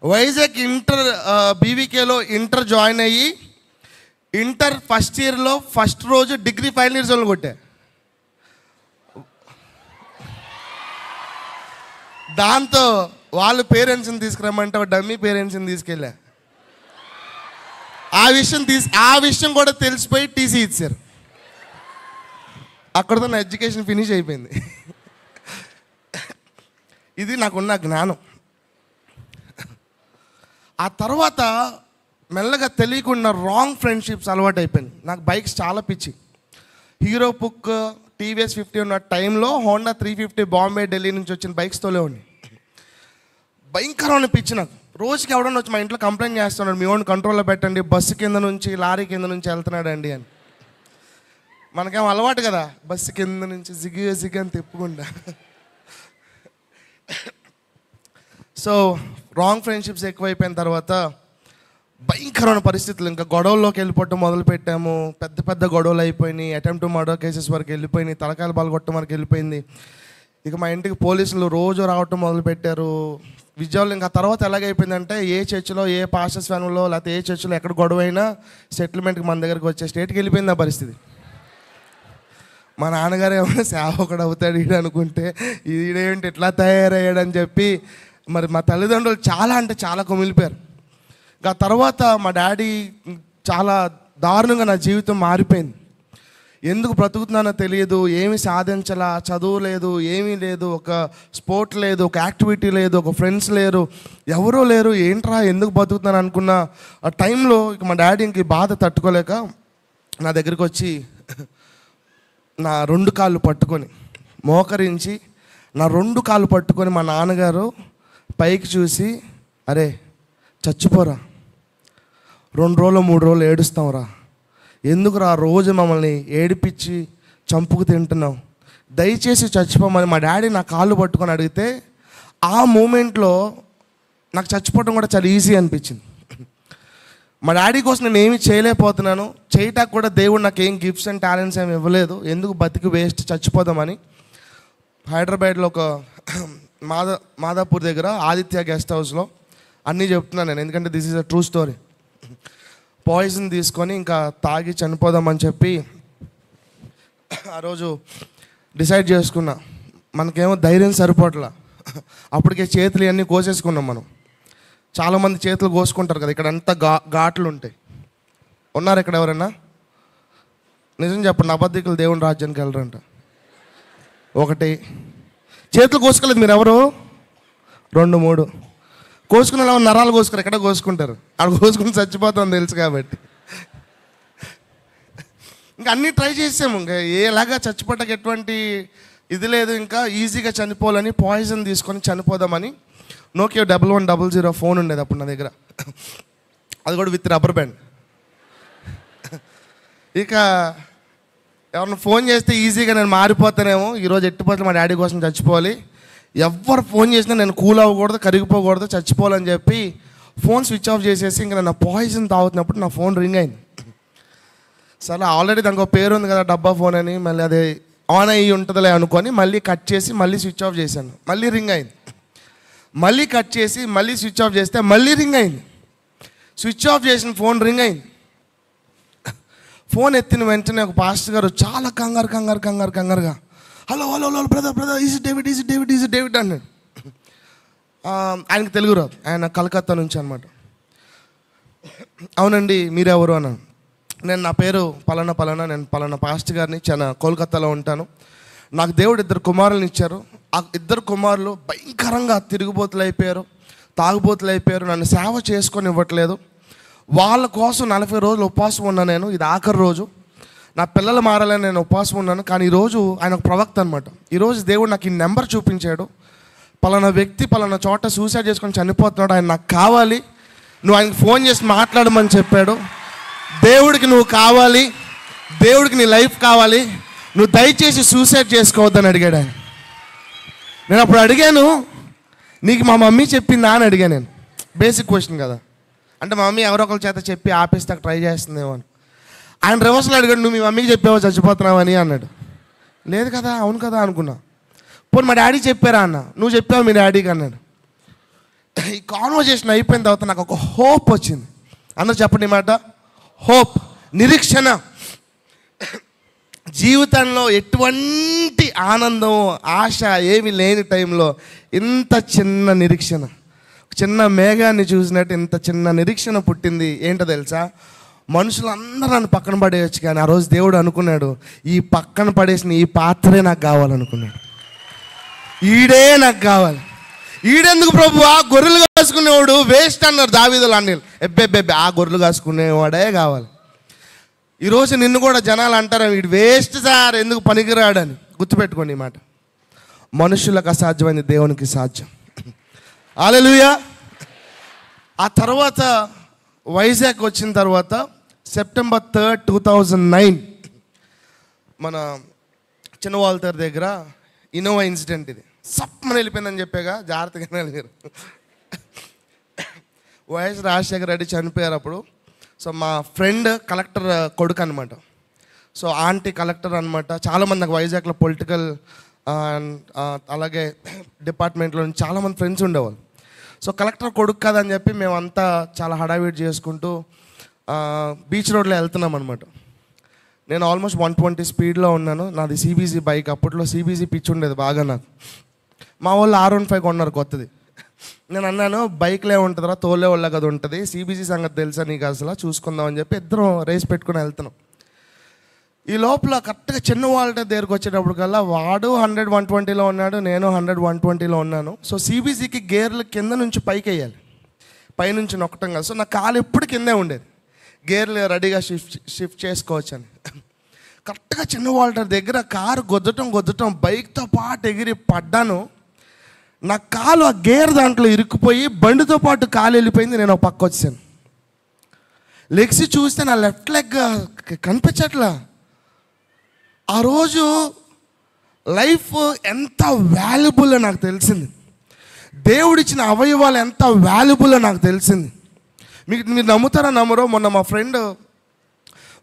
వైజాగ్ బీవీకేలో ఇంటర్ జాయిన్ అయ్యి ఇంటర్ ఫస్ట్ ఇయర్లో ఫస్ట్ రోజు డిగ్రీ ఫైనల్ ఇయర్స్ వాళ్ళు కొట్టా. దాంతో వాళ్ళు పేరెంట్స్ని తీసుకురమ్మంటే డమ్మీ పేరెంట్స్ని తీసుకెళ్ళా. ఆ విషయం కూడా తెలిసిపోయి టీసీ ఇచ్చారు. అక్కడితో నా ఎడ్యుకేషన్ ఫినిష్ అయిపోయింది. ఇది నాకున్న జ్ఞానం. ఆ తర్వాత మెల్లగా తెలియకుండా రాంగ్ ఫ్రెండ్షిప్స్ అలవాటు అయిపోయింది. నాకు బైక్స్ చాలా పిచ్చి. హీరో పుక్, టీవీఎస్ 50 ఉన్న టైంలో హోండా 350 బాంబే ఢిల్లీ నుంచి వచ్చిన బైక్స్ తోలేవాడిని. భయంకరమైన పిచ్చి నాకు. రోజుకి ఎవడన్నా వచ్చి మా ఇంట్లో కంప్లైంట్ చేస్తున్నాడు, మీ ఓన్ కంట్రోల్లో పెట్టండి, బస్సు కింద నుంచి లారీ కింద నుంచి వెళ్తున్నాడండి అని. మనకేం అలవాటు కదా, బస్సు కింద నుంచి జిగి అని తిప్పుకుంటా. సో రాంగ్ ఫ్రెండ్షిప్స్ ఎక్కువైపోయిన తర్వాత భయంకరమైన పరిస్థితులు, ఇంకా గొడవల్లోకి వెళ్ళిపోవటం మొదలు పెట్టాము. పెద్ద పెద్ద గొడవలు అయిపోయినాయి, అటెంప్ట్ మర్డర్ కేసెస్ వరకు వెళ్ళిపోయినాయి, తలకాయలు బాల్గొట్టడం వరకు వెళ్ళిపోయింది. ఇక మా ఇంటికి పోలీసులు రోజు రావటం మొదలుపెట్టారు. విజయాలు ఇంకా తర్వాత ఎలాగైపోయిందంటే, ఏ చర్చిలో, ఏ పాస్టర్స్ ఫ్యామిలీలో, లేకపోతే ఏ చర్చిలో ఎక్కడ గొడవ అయినా సెటిల్మెంట్కి మన దగ్గరికి వచ్చే స్టేట్కి వెళ్ళిపోయింది ఆ పరిస్థితి. మా నాన్నగారు ఏమైనా సేవకుడు అవుతాడు ఈడు అనుకుంటే, ఈడేంటి ఎట్లా తయారయ్యాడని చెప్పి మరి మా తల్లిదండ్రులు చాలా అంటే చాలా కుమిలిపోయారు. ఆ తర్వాత మా డాడీ చాలా దారుణంగా నా జీవితం మారిపోయింది. ఎందుకు బ్రతుకుతున్నానో తెలియదు, ఏమి సాధించాలా, చదువు లేదు, ఏమీ లేదు, ఒక స్పోర్ట్ లేదు, ఒక యాక్టివిటీ లేదు, ఒక ఫ్రెండ్స్ లేరు, ఎవరూ లేరు, ఏంట్రా ఎందుకు బతుకుతున్నాను అనుకున్న ఆ టైంలో ఇక మా డాడీ ఇంక బాధ తట్టుకోలేక నా దగ్గరికి వచ్చి నా 2 కాళ్ళు పట్టుకొని మోకరించి, నా 2 కాళ్ళు పట్టుకొని మా నాన్నగారు పైకి చూసి, అరే చచ్చిపోరా, 2 రోజులు 3 రోజులు ఏడుస్తాంరా, ఎందుకురా రోజు మమ్మల్ని ఏడిపించి చంపుకు తింటున్నావు, దయచేసి చచ్చిపోమని మా డాడీ నా కాళ్ళు పట్టుకొని అడిగితే, ఆ మూమెంట్లో నాకు చచ్చిపోవడం కూడా చాలా ఈజీ అనిపించింది. మా డాడీ కోసం నేను ఏమీ చేయలేకపోతున్నాను, చేయటానికి కూడా దేవుడు నాకు ఏం గిఫ్ట్స్ అండ్ టాలెంట్స్ ఏమి ఇవ్వలేదు, ఎందుకు బతికి వేస్ట్ చచ్చిపోదామని హైదరాబాద్లో ఒక మాదాపూర్ దగ్గర ఆదిత్య గెస్ట్ హౌస్లో అన్నీ చెప్తున్నాను నేను, ఎందుకంటే this is a true story. Poison తీసుకొని ఇంకా తాగి చనిపోదామని చెప్పి ఆ రోజు డిసైడ్ చేసుకున్నా. మనకేమో ధైర్యం సరిపోట్లా, అప్పటికే చేతులు అన్నీ కోసేసుకున్నాం మనం. చాలామంది చేతులు కోసుకుంటారు కదా, ఇక్కడ అంతా ఘాట్లు ఉంటాయి. ఉన్నారు ఇక్కడ ఎవరైనా? నిజం చెప్పండి, అబద్ధికులు దేవుని రాజ్యానికి వెళ్ళరంట. 1 చేతులు కోసుకోలేదు మీరు ఎవరు? 2 3 కోసుకున్న నరాలు కోసుకున్నారు, ఎక్కడ కోసుకుంటారు, అక్కడ కోసుకుని చచ్చిపోతాం తెలుసు కాబట్టి. ఇంకా అన్నీ ట్రై చేసాము, ఇంకా ఏలాగా చచ్చిపోవటానికి ఎటువంటి ఇది లేదు, ఇంకా ఈజీగా చనిపోవాలని పాయిజన్ తీసుకొని చనిపోదామని నోకియా 1100 ఫోన్ ఉండేది అప్పుడు నా దగ్గర, అది కూడా విత్ రబ్బర్ బ్యాండ్. ఇక ఎవరిని ఫోన్ చేస్తే ఈజీగా నేను మారిపోతానేమో, ఈరోజు ఎట్టిపోతే మా డాడీ కోసం చచ్చిపోవాలి, ఎవరు ఫోన్ చేసినా నేను కూల్ అవ్వకూడదు, కరిగిపోకూడదు, చచ్చిపోవాలని చెప్పి ఫోన్ స్విచ్ ఆఫ్ చేసేసి ఇంకా నా పాయిజన్ తాగుతున్నప్పుడు నా ఫోన్ రింగ్ అయింది. సరే ఆల్రెడీ దానికి ఒక పేరు ఉంది కదా డబ్బా ఫోన్ అని, మళ్ళీ అదే ఆన్ అయ్యి ఉంటుందిలే అనుకొని మళ్ళీ కట్ చేసి మళ్ళీ స్విచ్ ఆఫ్ చేశాను, మళ్ళీ రింగ్ అయింది. మళ్ళీ కట్ చేసి మళ్ళీ స్విచ్ ఆఫ్ చేస్తే మళ్ళీ రింగ్ అయింది. స్విచ్ ఆఫ్ చేసిన ఫోన్ రింగ్ అయింది. ఫోన్ ఎత్తిన వెంటనే ఒక పాస్టర్ గారు చాలా కంగారుగా, హలో బ్రదర్ ఈజ్ డేవిడ్ అన్నాడు. ఆయనకు తెలుగు రాదు, ఆయన కలకత్తా నుంచి అనమాట. అవునండి మీరెవరు అన్నాను. నేను నా పేరు పలానా, నేను పలానా పాస్టర్ గారిని, కోల్కత్తాలో ఉంటాను. నాకు దేవుడు 2 కుమారులను ఇచ్చారు. ఆ 2 కుమారులు భయంకరంగా తిరుగుబోతులు అయిపోయారు, తాగుబోతులు అయిపోయారు, నన్ను సేవ చేసుకొని ఇవ్వట్లేదు. వాళ్ళ కోసం 40 రోజులు ఉపవాసం ఉన్నాను నేను, ఇది ఆఖరి రోజు. నా పిల్లలు మారాలని నేను ఉపవాసం ఉన్నాను. కానీ ఈరోజు ఆయన ఒక ప్రవక్త అనమాట. ఈరోజు దేవుడు నాకు ఈ నెంబర్ చూపించాడు, పలానా వ్యక్తి పలానా చోట సూసైడ్ చేసుకొని చనిపోతున్నాడు, ఆయన నాకు కావాలి, నువ్వు ఆయనకు ఫోన్ చేసి మాట్లాడమని చెప్పాడు. దేవుడికి నువ్వు కావాలి, దేవుడికి నీ లైఫ్ కావాలి, నువ్వు దయచేసి సూసైడ్ చేసుకోవద్దని అడిగాడు ఆయన. నేను అప్పుడు అడిగాను, నీకు మా మమ్మీ చెప్పిందా అని అడిగాను నేను. బేసిక్ క్వశ్చన్ కదా, అంటే మా మమ్మీ ఎవరో ఒకరి చేత చెప్పి ఆపేస్తే ట్రై చేస్తుందేమో అని. ఆయన రివర్స్లో అడిగాడు, నువ్వు మీ మమ్మీకి చెప్పావో చచ్చిపోతున్నావని అన్నాడు. లేదు కదా, అవును కదా అనుకున్నా. పోనీ మా డాడీ చెప్పారా అన్న, నువ్వు చెప్పావు మీ డాడీకి అన్నాడు. ఈ కాన్వర్జేషన్ అయిపోయిన తర్వాత నాకు ఒక హోప్ వచ్చింది. అందరూ చెప్పండి మాట, హోప్, నిరీక్షణ. జీవితంలో ఎటువంటి ఆనందం ఆశ ఏమి లేని టైంలో ఇంత చిన్న నిరీక్షణ, చిన్న మేఘాన్ని చూసినట్టు ఇంత చిన్న నిరీక్షణ పుట్టింది. ఏంటో తెలుసా, మనుషులందరూ నన్ను పక్కన పడేయచ్చు, కానీ ఆ రోజు దేవుడు అనుకున్నాడు, ఈ పక్కన పడేసిన ఈ పాత్రే నాకు కావాలనుకున్నాడు, ఈడే నాకు కావాలి, ఈడెందుకు ప్రభు ఆ గొర్రెలు కాసుకునేవాడు వేస్ట్ అన్నారు దావీదులు అన్నీళ్ళు. ఎబ్బెబ్బెబ్బే ఆ గొర్రెలు కాసుకునేవాడే కావాలి. ఈరోజు నిన్ను కూడా జనాలు అంటారు వీడు వేస్ట్ సార్, ఎందుకు పనికిరాడని. గుర్తుపెట్టుకోండి ఈ మాట. మనుషులకు అసాధ్యమైంది దేవునికి సాధ్యం. హల్లెలూయా. ఆ తర్వాత వైజాగ్ వచ్చిన తర్వాత సెప్టెంబర్ 3, 2009 మన చిన్నవాళ్ళ దగ్గర ఇన్నోవా ఇన్సిడెంట్. ఇది సప్మని వెళ్ళిపోయిందని చెప్పాగా, జాగ్రత్తగా వెళ్ళారు. వైఎస్ రాజశేఖర రెడ్డి చనిపోయారు అప్పుడు. సో మా ఫ్రెండ్ కలెక్టర్ కొడుకు అనమాట. సో ఆంటీ కలెక్టర్ అనమాట. చాలామంది నాకు వైజాగ్లో పొలిటికల్ అలాగే డిపార్ట్మెంట్లో నుంచి చాలామంది ఫ్రెండ్స్ ఉండేవాళ్ళు. సో కలెక్టర్ కొడుకు కదని చెప్పి మేమంతా చాలా హడావిడి చేసుకుంటూ బీచ్ రోడ్లో వెళ్తున్నాం అనమాట. నేను ఆల్మోస్ట్ 120 స్పీడ్లో ఉన్నాను. నాది CBC బైక్. అప్పట్లో CBC పిచ్చి ఉండేది బాగా నాకు. మా వాళ్ళు R15 కొన్నారు కొత్తది. నేను అన్నాను బైక్లో ఏముంటుందిరా, తోలే వాళ్ళ కదా ఉంటుంది, CBC సంగతి తెలుసా నీకు అసలు, చూసుకుందాం అని చెప్పి ఇద్దరం రేస్ పెట్టుకుని వెళ్తున్నాం. ఈ లోపల కరెక్ట్గా చిన్న వాళ్ళ దగ్గరికి వచ్చేటప్పటికల్లా వాడు 100, 120లో ఉన్నాడు, నేను 100, 120లో ఉన్నాను. సో CBCకి గేర్లు కింద నుంచి పైకి వేయాలి, పైనుంచి నొక్కటం కాదు. సో నా కాలు ఎప్పుడు కిందే ఉండేది, గేర్లు రెడీగా షిఫ్ట్ చేసుకోవచ్చు అని. కరెక్ట్గా చిన్న వాళ్ళ దగ్గర కారు గుద్దటం బైక్తో పాటు ఎగిరి పడ్డాను. నా కాలు ఆ గేర్ దాంట్లో ఇరుక్కుపోయి బండితో పాటు కాలు వెళ్ళిపోయింది. నేను పక్క వచ్చాను. లెగ్సి చూస్తే నా లెఫ్ట్ లెగ్ కనిపించట్లా. ఆ రోజు లైఫ్ ఎంత వాల్యుబుల్లో నాకు తెలిసింది. దేవుడిచ్చిన అవయవాలు ఎంత వాల్యుబుల్లో నాకు తెలిసింది. మీరు నమ్ముతారా నమ్మరో, మొన్న మా ఫ్రెండ్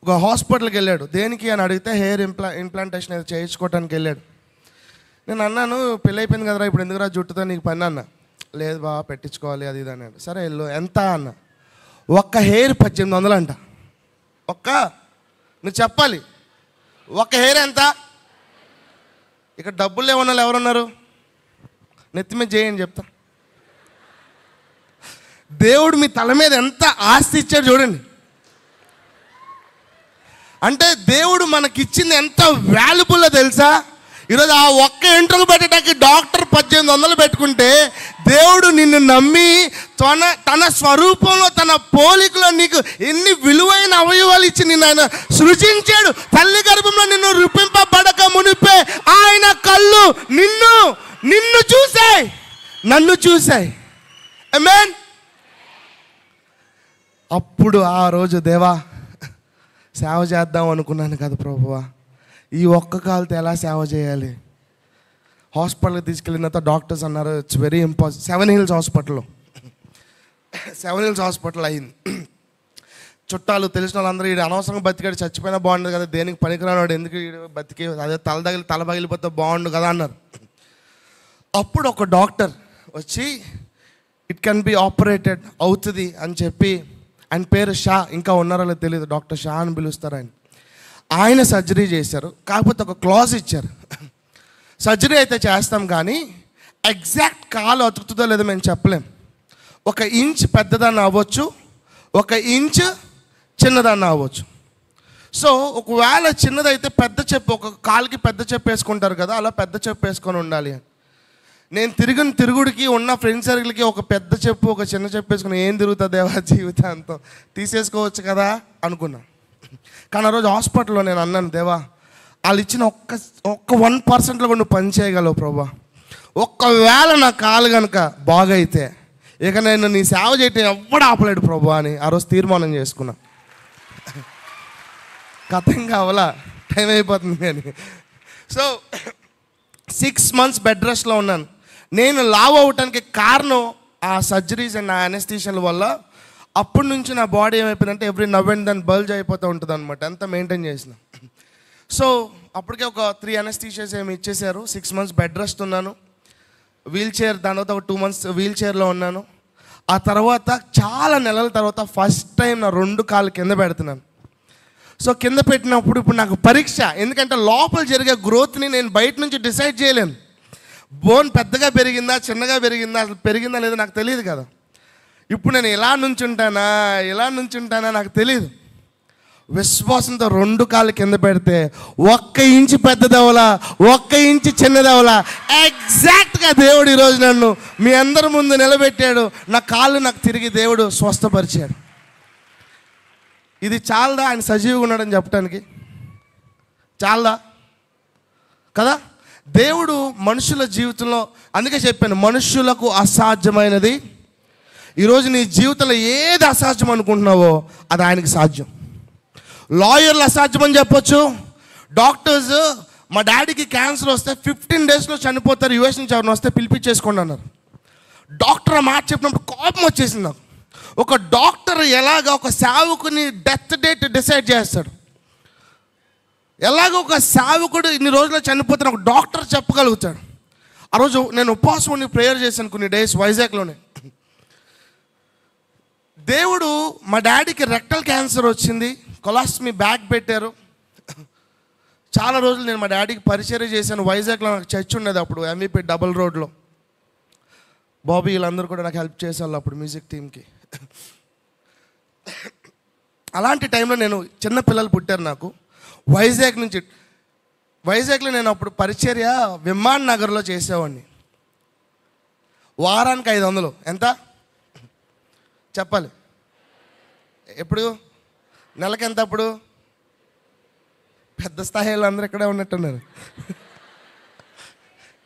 ఒక హాస్పిటల్కి వెళ్ళాడు. దేనికి అని అడిగితే హెయిర్ ఇంప్లాంటేషన్ ఏదో చేయించుకోవడానికి వెళ్ళాడు. నేను అన్నాను పెళ్ళి అయిపోయింది కదరా ఇప్పుడు ఎందుకురా జుట్టుతో నీకు పని అన్న. లేదు బాగా పెట్టించుకోవాలి అది ఇది అన్నాడు. సరే వెళ్ళు. ఎంత అన్న. ఒక్క హెయిర్ 1800 అంట. నువ్వు చెప్పాలి ఒక్క హెయిర్ ఎంత? ఇక్కడ డబ్బులు లేవన్న వాళ్ళు ఎవరున్నారు? నెత్తి మీద చేయండి చెప్తా. దేవుడు మీ తల మీద ఎంత ఆస్తి ఇచ్చాడు చూడండి. అంటే దేవుడు మనకిచ్చింది ఎంత వాల్యుబుల్లో తెలుసా? ఈరోజు ఆ ఒక్క ఎంట్రుకు పెట్టడానికి డాక్టర్ 1800 పెట్టుకుంటే దేవుడు నిన్ను నమ్మి తన స్వరూపంలో తన పోలికలో నీకు ఎన్ని విలువైన అవయవాలు ఇచ్చి నిన్ను ఆయన సృజించాడు. తల్లి గర్భంలో నిన్ను రూపింపబడక మునిపే ఆయన కళ్ళు నిన్ను చూసాయి, నన్ను చూసాయి. ఆమేన్. అప్పుడు ఆ రోజు దేవా సేవ చేద్దాం అనుకున్నాను కదా ప్రభువా, ఈ ఒక్క కాలుతో ఎలా సేవ చేయాలి? హాస్పిటల్కి తీసుకెళ్ళిన తర్వాత డాక్టర్స్ అన్నారు it's very impossible. 7 Hills hospital అయింది. చుట్టాలు తెలిసిన వాళ్ళందరూ ఈడు అనవసరంగా బతికాడు, చచ్చిపోయినా బాగుండదు కదా, దేనికి పనికిరానివాడు ఎందుకు బతికి, అదే తల పగిలిపోతే బాగుండు కదా అన్నారు. అప్పుడు ఒక డాక్టర్ వచ్చి ఇట్ కెన్ బి ఆపరేటెడ్ అవుతుంది అని చెప్పి, ఆయన పేరు షా, ఇంకా ఉన్నారో తెలియదు, డాక్టర్ షా అని పిలుస్తారు ఆయన సర్జరీ చేశారు. కాకపోతే ఒక క్లాజ్ ఇచ్చారు, సర్జరీ అయితే చేస్తాం కానీ ఎగ్జాక్ట్ కాలు అతుకుతుందో లేదో మేము చెప్పలేం. 1 ఇంచ్ పెద్దదాన్ని అవ్వచ్చు, 1 ఇంచ్ చిన్నదాన్ని అవ్వచ్చు. సో ఒకవేళ చిన్నదైతే పెద్ద చెప్పు, ఒక కాలుకి పెద్ద చెప్పు వేసుకుంటారు కదా, అలా పెద్ద చెప్పు వేసుకొని ఉండాలి అని. నేను తిరుగుడికి ఉన్న ఫ్రెండ్ సర్కిల్కి ఒక పెద్ద చెప్పు ఒక చిన్న చెప్పు వేసుకుని ఏం తిరుగుతుంది దేవా జీవితాంతం, తీసేసుకోవచ్చు కదా అనుకున్నా. కానీ ఆ రోజు హాస్పిటల్లో నేను అన్నాను దేవా వాళ్ళు ఇచ్చిన ఒక్క 1%లో కూడా నువ్వు పని చేయగలవు ప్రభా. ఒక్కవేళ నా కాలు కనుక బాగైతే ఇక నేను నీ సేవ చేయటం ఎవ్వడు ఆపలేడు ప్రభా అని ఆ రోజు తీర్మానం చేసుకున్నా. కథం కావాలా, టైం అయిపోతుంది అని. సో 6 months బెడ్ రెస్ట్లో ఉన్నాను. నేను లావ్ అవటానికి కారణం ఆ సర్జరీస్ అండ్ ఆ అనెస్థీషియాల వల్ల. అప్పటి నుంచి నా బాడీ ఏమైపోయిందంటే every now and then bulge అయిపోతూ ఉంటుంది అనమాట, ఎంత మెయింటైన్ చేసిన. సో అప్పటికే ఒక 3 అనెస్థీషియాస్ ఏమి ఇచ్చేసారు. 6 months బెడ్ రెస్ట్ ఉన్నాను, వీల్ చైర్, దాని తర్వాత ఒక 2 months వీల్ చైర్లో ఉన్నాను. ఆ తర్వాత చాలా నెలల తర్వాత ఫస్ట్ టైం నా 2 కాళ్ళు కింద పెడుతున్నాను. సో కింద పెట్టినప్పుడు ఇప్పుడు నాకు పరీక్ష, ఎందుకంటే లోపల జరిగే గ్రోత్ని నేను బయట నుంచి డిసైడ్ చేయలేను. బోన్ పెద్దగా పెరిగిందా చిన్నగా పెరిగిందా, అసలు పెరిగిందా లేదో నాకు తెలియదు కదా. ఇప్పుడు నేను ఇలా నుంచుంటానా నాకు తెలియదు. విశ్వాసంతో 2 కాళ్ళు కింద పెడితే 1 ఇంచు పెద్దదవలా 1 ఇంచు చిన్నదవలా ఎగ్జాక్ట్గా దేవుడు ఈరోజు నన్ను మీ అందరి ముందు నిలబెట్టాడు. నా కాళ్ళు నాకు తిరిగి దేవుడు స్వస్థపరిచాడు. ఇది చాలదా ఆయన సజీవుగా ఉన్నాడని చెప్పడానికి? చాలదా కదా? దేవుడు మనుషుల జీవితంలో, అందుకే చెప్పాను మనుషులకు అసాధ్యమైనది. ఈరోజు నీ జీవితంలో ఏది అసాధ్యం అనుకుంటున్నావో అది ఆయనకి సాధ్యం. లాయర్లు అసాధ్యం అని చెప్పొచ్చు. డాక్టర్స్, మా డాడీకి క్యాన్సర్ వస్తే 15 డేస్లో చనిపోతారు, యూఎస్ నుంచి ఎవరిని వస్తే పిలిపించేసుకోండి అన్నారు. డాక్టర్ ఆ మాట చెప్పినప్పుడు కోపం వచ్చేసింది నాకు. ఒక డాక్టర్ ఎలాగ ఒక సేవకుని డెత్ డేట్ డిసైడ్ చేస్తాడు? ఎలాగ ఒక సేవకుడు ఇన్ని రోజుల్లో చనిపోతాను ఒక డాక్టర్ చెప్పగలుగుతాడు? ఆ రోజు నేను ఉపవాసం ఉండి ప్రేయర్ చేశాను కొన్ని డేస్ వైజాగ్లోనే. దేవుడు మా డాడీకి రెక్టల్ క్యాన్సర్ వచ్చింది, కొలాస్టమీ బ్యాగ్ పెట్టారు. చాలా రోజులు నేను మా డాడీకి పరిచర్య చేశాను. వైజాగ్లో నాకు చర్చ్ ఉండేది అప్పుడు, ఎంవిపి డబుల్ రోడ్లో. బాబీ వీళ్ళందరూ కూడా నాకు హెల్ప్ చేసేవాళ్ళు అప్పుడు మ్యూజిక్ టీమ్కి. అలాంటి టైంలో నేను చిన్న పిల్లలు పుట్టారు నాకు. వైజాగ్లో నేను అప్పుడు పరిచర్య విమాన్ నగర్లో చేసేవాడిని. వారానికి 500. ఎంత చెప్పాలి? ఎప్పుడు నెలకి ఎంత? అప్పుడు పెద్ద స్థాయిలో అందరూ ఇక్కడే ఉన్నట్టున్నారు.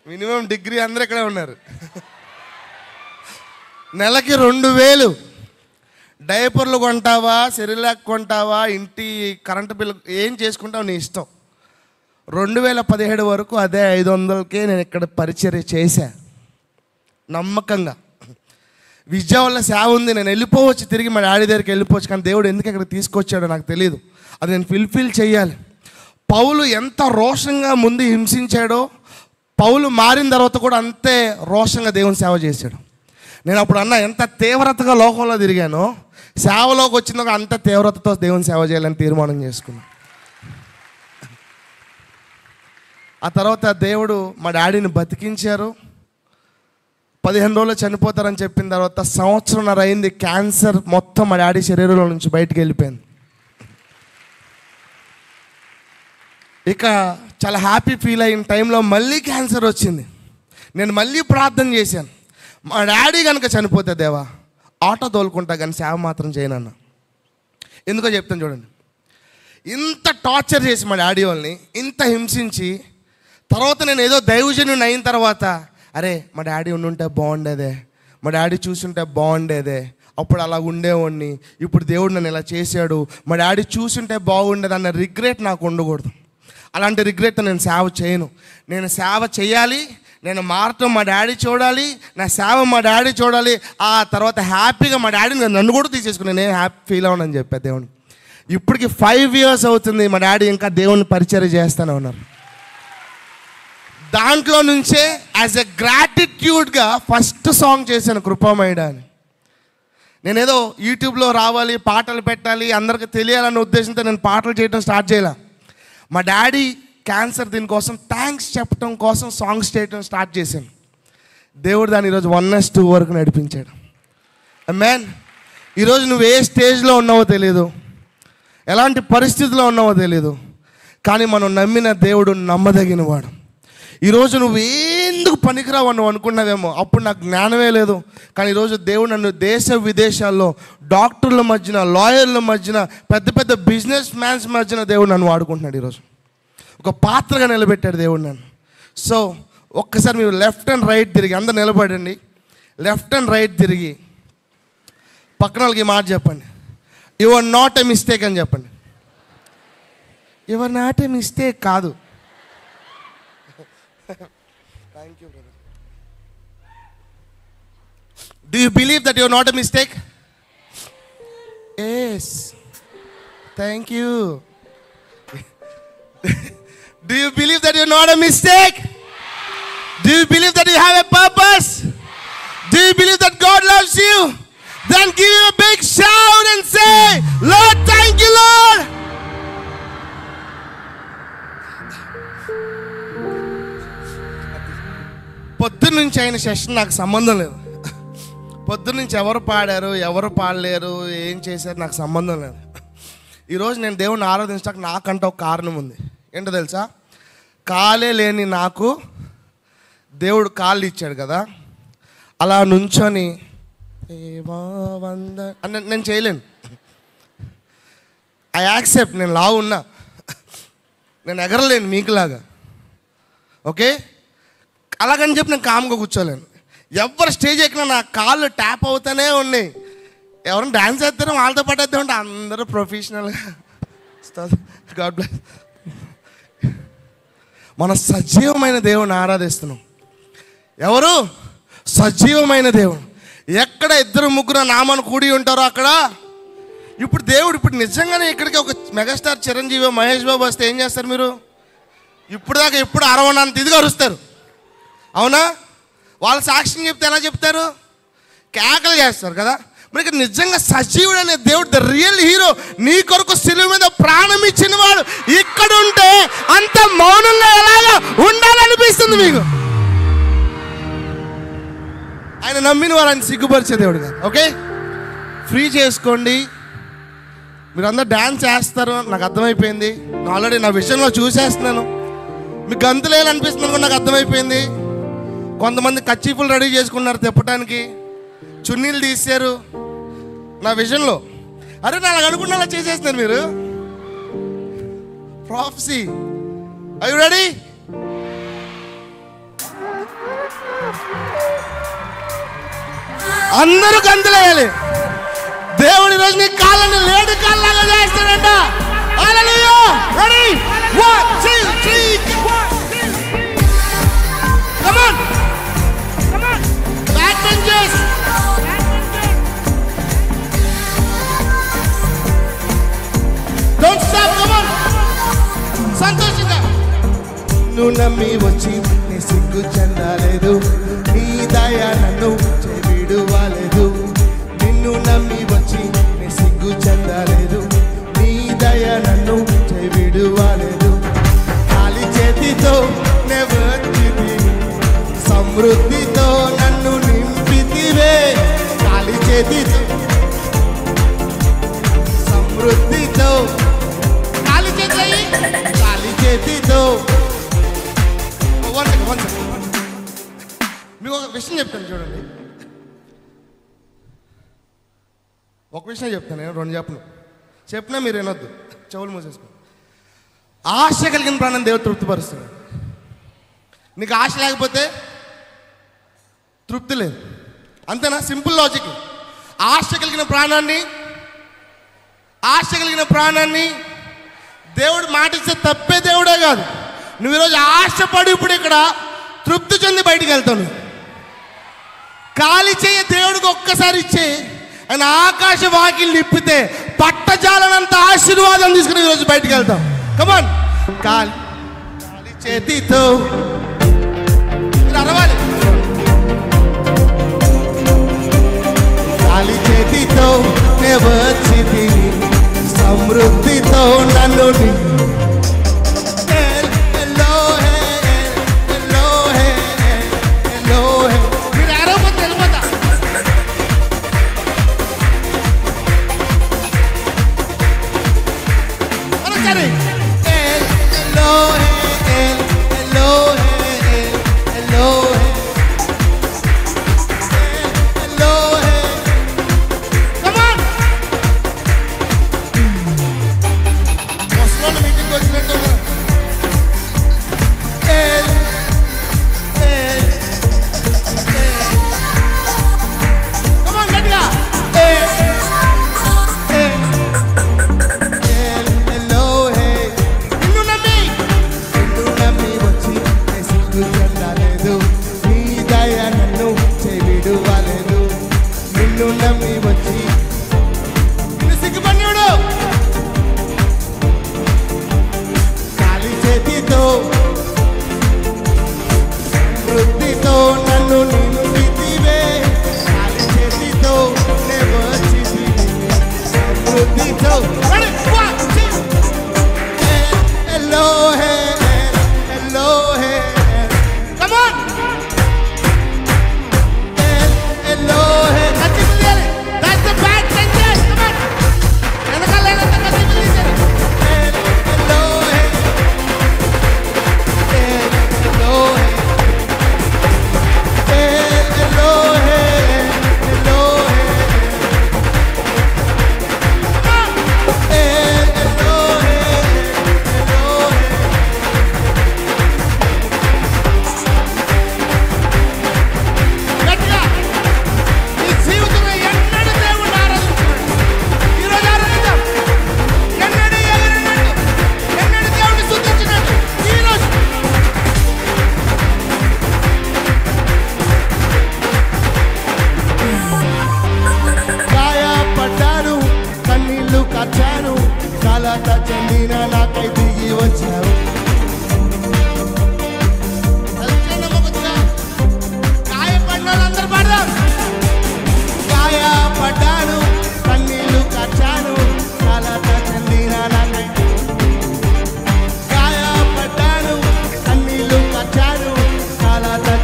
మినిమం డిగ్రీ అందరూ ఇక్కడే ఉన్నారు. నెలకి 2000. డైపర్లు కొంటావా, సెరిలాక్ కొంటావా, ఇంటి కరెంటు బిల్లు ఏం చేసుకుంటావు నీ ఇష్టం. 2017 వరకు అదే 500కే నేను ఇక్కడ పరిచర్య చేశా నమ్మకంగా. విజయవాడలో సేవ ఉంది, నేను వెళ్ళిపోవచ్చు, తిరిగి మా డాడీ దగ్గరికి వెళ్ళిపోవచ్చు. కానీ దేవుడు ఎందుకు ఇక్కడ తీసుకొచ్చాడో నాకు తెలియదు. అది నేను ఫిల్ చేయాలి. పౌలు ఎంత రోషంగా ముందు హింసించాడో, పౌలు మారిన తర్వాత కూడా అంతే రోషంగా దేవుని సేవ చేశాడు. నేను అప్పుడు అన్నా ఎంత తీవ్రతగా లోకంలో తిరిగానో, సేవలోకి వచ్చిందో అంత తీవ్రతతో దేవుని సేవ చేయాలని తీర్మానం చేసుకున్నాను. ఆ తర్వాత దేవుడు మా డాడీని బతికించారు. 15 రోజులు చనిపోతారని చెప్పిన తర్వాత 1.5 సంవత్సరం అయింది. క్యాన్సర్ మొత్తం మా డాడీ శరీరంలో నుంచి బయటికి వెళ్ళిపోయింది. ఇక చాలా హ్యాపీ ఫీల్ అయిన టైంలో మళ్ళీ క్యాన్సర్ వచ్చింది. నేను మళ్ళీ ప్రార్థన చేశాను, మా డాడీ కనుక చనిపోతే దేవా ఆటో తోలుకుంటా కానీ సేవ మాత్రం చేయనన్నా. ఎందుకో చెప్తాను చూడండి. ఇంత టార్చర్ చేసి మా డాడీ వాళ్ళని ఇంత హింసించి తర్వాత నేను ఏదో దైవజనుని అయిన తర్వాత అరే మా డాడీ ఉండుంటే బాగుండేదే, మా డాడీ చూసుంటే బాగుండేదే, అప్పుడు అలా ఉండేవాడిని, ఇప్పుడు దేవుడు నన్ను ఇలా చేశాడు, మా డాడీ చూసుంటే బాగుండేది అన్న రిగ్రెట్ నాకు ఉండకూడదు. అలాంటి రిగ్రెట్ నేను సేవ చేయను. నేను సేవ చేయాలి, నేను మారటం మా డాడీ చూడాలి, నా సేవ మా డాడీ చూడాలి. ఆ తర్వాత హ్యాపీగా మా డాడీని నన్ను కూడా తీసేసుకుని నేను హ్యాపీ ఫీల్ అవ్వనని చెప్పా దేవుని. ఇప్పటికి 5 years అవుతుంది, మా డాడీ ఇంకా దేవుని పరిచర్య చేస్తూనే ఉన్నారు. దాంట్లో నుంచే యాజ్ ఎ గ్రాటిట్యూడ్గా ఫస్ట్ సాంగ్ చేశాను కృపామయుడా అని. నేనేదో యూట్యూబ్లో రావాలి, పాటలు పెట్టాలి, అందరికి తెలియాలన్న ఉద్దేశంతో నేను పాటలు చేయడం స్టార్ట్ చేయాల. మా డాడీ క్యాన్సర్ దీనికోసం థ్యాంక్స్ చెప్పడం కోసం సాంగ్స్ చేయడం స్టార్ట్ చేశాను. దేవుడు దాన్ని ఈరోజు 1:2 వరకు నడిపించాడు. ఆమేన్. ఈరోజు నువ్వు ఏ స్టేజ్లో ఉన్నావో తెలియదు, ఎలాంటి పరిస్థితిలో ఉన్నావో తెలియదు, కానీ మనం నమ్మిన దేవుడు నమ్మదగినవాడు. ఈరోజు నువ్వు ఎందుకు పనికిరావు నువ్వు అనుకున్నావేమో, అప్పుడు నాకు జ్ఞానమే లేదు. కానీ ఈరోజు దేవుడు నన్ను దేశ విదేశాల్లో డాక్టర్ల మధ్యన, లాయర్ల మధ్యన, పెద్ద పెద్ద బిజినెస్ మ్యాన్స్ మధ్యన దేవుడు నన్ను వాడుకుంటున్నాడు. ఈరోజు ఒక పాత్రగా నిలబెట్టాడు దేవుడు నన్ను. సో ఒక్కసారి మీరు లెఫ్ట్ అండ్ రైట్ తిరిగి, అందరు నిలబడండి, లెఫ్ట్ అండ్ రైట్ తిరిగి పక్కన వాళ్ళకి ఈ మాట చెప్పండి, you are not a mistake అని చెప్పండి. You are not a mistake కాదు. Thank you, brother. Do you believe that you are not a mistake? Yes. Thank you. Do you believe that you are not a mistake? Do you believe that you have a purpose? Do you believe that God loves you? Then give him a big shout and say, Lord, thank you, Lord. పొద్దున్నుంచి అయిన session నాకు సంబంధం లేదు. పొద్దున్నుంచి ఎవరు పాడారు, ఎవరు పాడలేరు, ఏం చేశారు నాకు సంబంధం లేదు. ఈరోజు నేను దేవుణ్ణి ఆరాధించడానికి నాకంటే ఒక కారణం ఉంది. ఏంటో తెలుసా? కాలే లేని నాకు దేవుడు కాళ్ళు ఇచ్చాడు కదా, అలా నుంచొని నేను చేయలేను. ఐ యాక్సెప్ట్, నేను లావు ఉన్నా, నేను ఎగరలేను మీకులాగా, ఓకే? అలాగని చెప్పి నేను కామ్గా కూర్చోలేను. ఎవరు స్టేజ్ ఎక్కినా నా కాళ్ళు ట్యాప్ అవుతూనే ఉన్నాయి. ఎవరైనా డ్యాన్స్ చేస్తారో వాళ్ళతో పాటు వేద్దాం అంటే అందరూ ప్రొఫెషనల్గా. God bless. మన సజీవమైన దేవుని ఆరాధిస్తున్నాం. ఎవరు? సజీవమైన దేవుడు. ఎక్కడ 2-3 నామాను కూడి ఉంటారో అక్కడ ఇప్పుడు దేవుడు. ఇప్పుడు నిజంగానే ఇక్కడికి ఒక మెగాస్టార్ చిరంజీవి, మహేష్ బాబు వస్తే ఏం చేస్తారు మీరు? ఇప్పుడు దాకా ఎప్పుడు అరవనంత ఇదిగా అరుస్తారు, అవునా? వాళ్ళ సాక్ష్యం చెప్తే ఎలా చెప్తారు? కేకలు చేస్తారు కదా. మరి ఇక్కడ నిజంగా సజీవుడు అనే దేవుడు, ద రియల్ హీరో, నీ కొరకు సిలువ మీద ప్రాణం ఇచ్చిన వాడు ఇక్కడ ఉంటే అంత మౌనంగా ఎలాగా ఉండాలనిపిస్తుంది మీకు? ఆయన నమ్మిన వారు ఆయన సిగ్గుపరిచే దేవుడు కాదు, ఓకే? ఫ్రీ చేసుకోండి. మీరు అందరూ డ్యాన్స్ చేస్తారు, నాకు అర్థమైపోయింది. ఆల్రెడీ నా విషయంలో చూసేస్తున్నాను. మీకు గంతులేలు అనిపిస్తుంది కూడా నాకు అర్థమైపోయింది. కొంతమంది కచ్చీపులు రెడీ చేసుకున్నారు తిప్పటానికి, చున్నీలు తీశారు నా విషయంలో. అరే నాకు అనుకున్నలా చేసేస్తున్నారు మీరు. ప్రాఫెసీ. Are you ready? అందరూ గంతులేయాలి. దేవుడు ఈరోజు నీ కాళ్ళని లేడి కాళ్ళలాగా చేస్తాడంట. Hallelujah. Ready? 1 2 3 come on. Back benches. Don't stop. Come on. సంతోషంగా. నువ్వు నమ్మి వచ్చి నీ సిగ్గు చెందలేదు, నీ దయ నన్ను విడువలేదు. నిన్ను నమ్మి వచ్చి నీ సిగ్గు చెందలేదు, నీ దయ నన్ను విడువలేదు. ఖాళీ చేతితో నే వచ్చితివి, సమృద్ధితో నన్ను నింపితివే. ఖాళీ చేతితో, సమృద్ధితో, ఖాళీ చేతితో. మీకు ఒక విషయం చెప్తాను చూడండి. ఒక విషయం చెప్తాను, నేను 2 చెప్పినా మీరు వినొద్దు, చెవులు మూసేసుకో. ఆశ కలిగిన ప్రాణం దేవుడు తృప్తిపరుస్తాడు. నీకు ఆశ లేకపోతే తృప్తి లేదు, అంతేనా? Simple logic. ఆశ కలిగిన ప్రాణాన్ని దేవుడు మాట ఇస్తే తప్పే దేవుడే కాదు. నువ్వు ఈరోజు ఆశపడి ఇప్పుడు ఇక్కడ తృప్తి చెంది బయటికి వెళ్తావు. ఖాళీ చేయ దేవుడికి ఒక్కసారి ఇచ్చే, ఆయన ఆకాశ వాకిలు నిప్పితే పట్టజాలనంత ఆశీర్వాదం తీసుకుని ఈరోజు బయటికి వెళ్తాం. కమాన్. ఖాళీ చేతితో అరవాలి. ఖాళీ చేతితో నే వచ్చితివి, సమృద్ధితో నన్ను. Elohim, Elohim,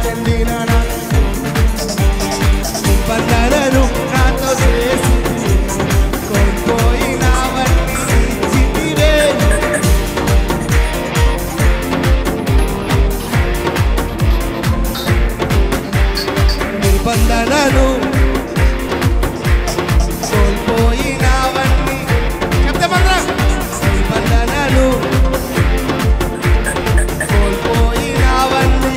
చెందిన నిబంధనను నాతో చేసి కోల్పోయినవన్నీ ఇచ్చితివే. నిబంధనను కోల్పోయినవన్నీ చెప్తామన్నా. నిబంధనను కోల్పోయినవన్నీ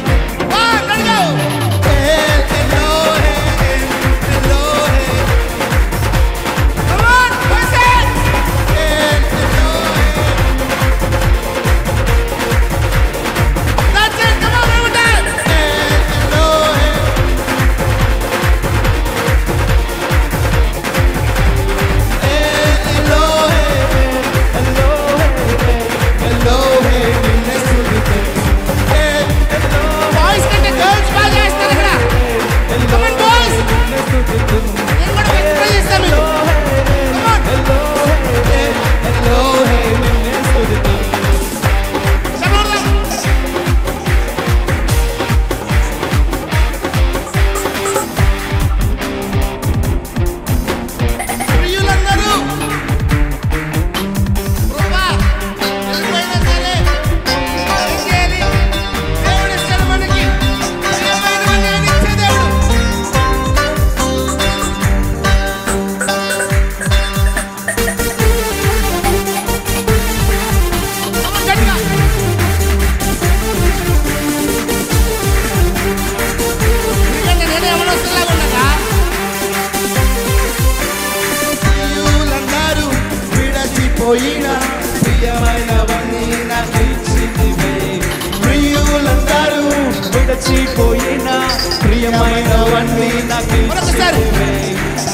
ప్రియమైనవన్నీ నాకు ఇచ్చితివే.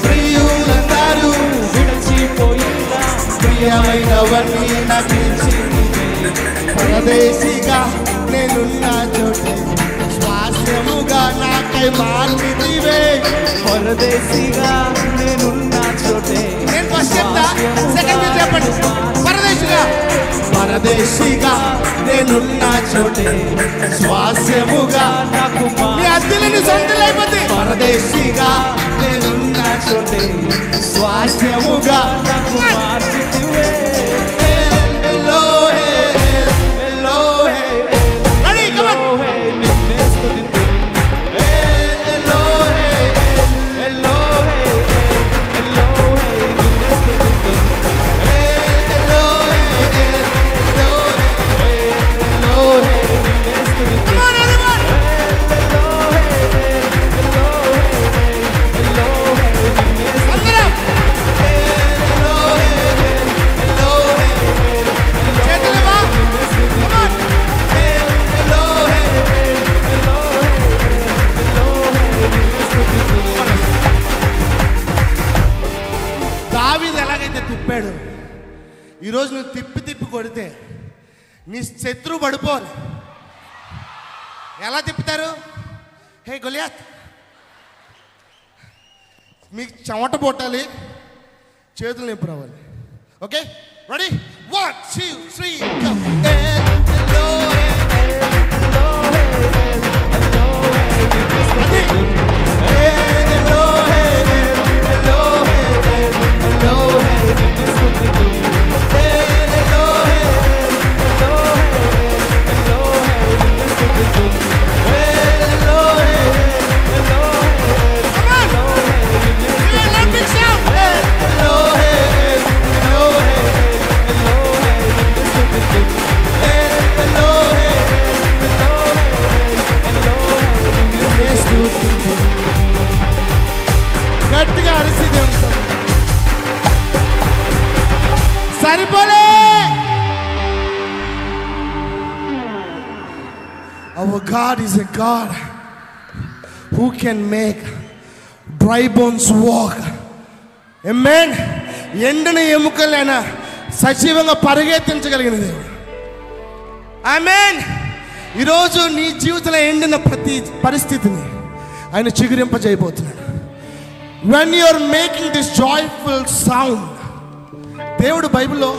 ప్రియులందరూ విడచిపోయినా ప్రియమైనవన్నీ నాకు ఇచ్చితివే. పరదేశిగా నేనున్న చోటే స్వాస్థ్యముగా నాకై మార్చితివే. పరదేశిగా నేనున్న చోటే నేను ఫస్ట్ చెప్తా, సెకండ్ మీరు చెప్పండి. పరదేశిగా పరదేశిగా నేనున్న చోటే స్వాస్థ్యముగా నాకు మీ అద్దెలని సొంతలైపోతే. పరదేశిగా నేనున్న చోటే స్వాస్థ్యముగా నాకు మార్చితివే. ఈరోజు నువ్వు తిప్పి తిప్పి కొడితే నీ శత్రువు పడిపోవాలి. ఎలా తిప్పుతారు? హే గొలియాత్, మీకు చెమట పొట్టాలి, చేతులు నింపు రావాలి. Okay, ready? 1 2 3 go. గట్టిగా అరిసిదే ఉంటాం. సరిపోలే. Our God is a God who can make dry bones walk. Amen. ఎండిన ఎముకలైనా సజీవంగా పరిగెత్తించగలిగిన దేవుడు. ఆమేన్. ఈరోజు నీ జీవితంలో ఎండిన ప్రతి పరిస్థితిని ఆయన చిగురింపజేయబోతున్నాడు. When you are making this joyful sound, దేవుడు బైబిల్లో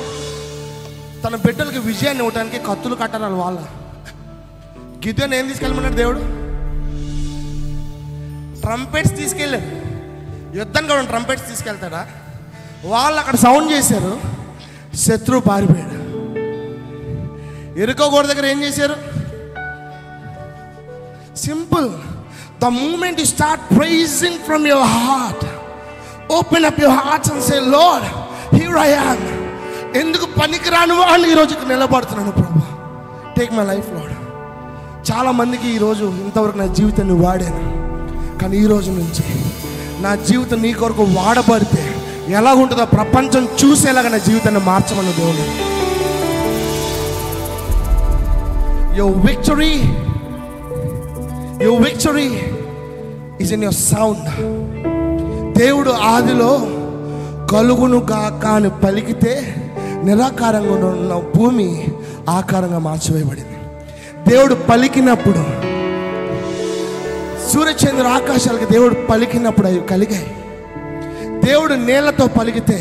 తన బిడ్డలకు విజయాన్ని ఇవ్వడానికి కత్తులు కట్టాలని వాళ్ళ గిద్యోను ఏం తీసుకెళ్ళమన్నాడు దేవుడు? ట్రంపెట్స్ తీసుకెళ్ళారు. యుద్ధం కూడా ట్రంపెట్స్ తీసుకెళ్తాడా? వాళ్ళు అక్కడ సౌండ్ చేశారు, శత్రువు పారిపోయాడు. ఎరుకో గోడ దగ్గర ఏం చేశారు? Simple. The moment you start praising from your heart, open up your hearts and say Lord here I am. ఎందుకు పనికిరాను వాళ్ళు ఈరోజు నిలబడుతున్నాను ప్రభు. Take my life Lord. చాలామందికి ఈరోజు ఇంతవరకు నా జీవితాన్ని వాడాను, కానీ ఈరోజు నుంచి నా జీవితం నీ కొరకు వాడబడితే ఎలా ఉంటుందో ప్రపంచం చూసేలాగా నా జీవితాన్ని మార్చమని దేవుడు. Your victory is in your sound. దేవుడు ఆదిలో కలుగును గాక అని పలికితే నిరాకారంగా ఉన్న భూమి ఆకారంగా మార్చివేయబడింది. దేవుడు పలికినప్పుడు సూర్యచంద్ర ఆకాశాలకి దేవుడు పలికినప్పుడు అవి కలిగాయి. దేవుడు నీళ్లతో పలికితే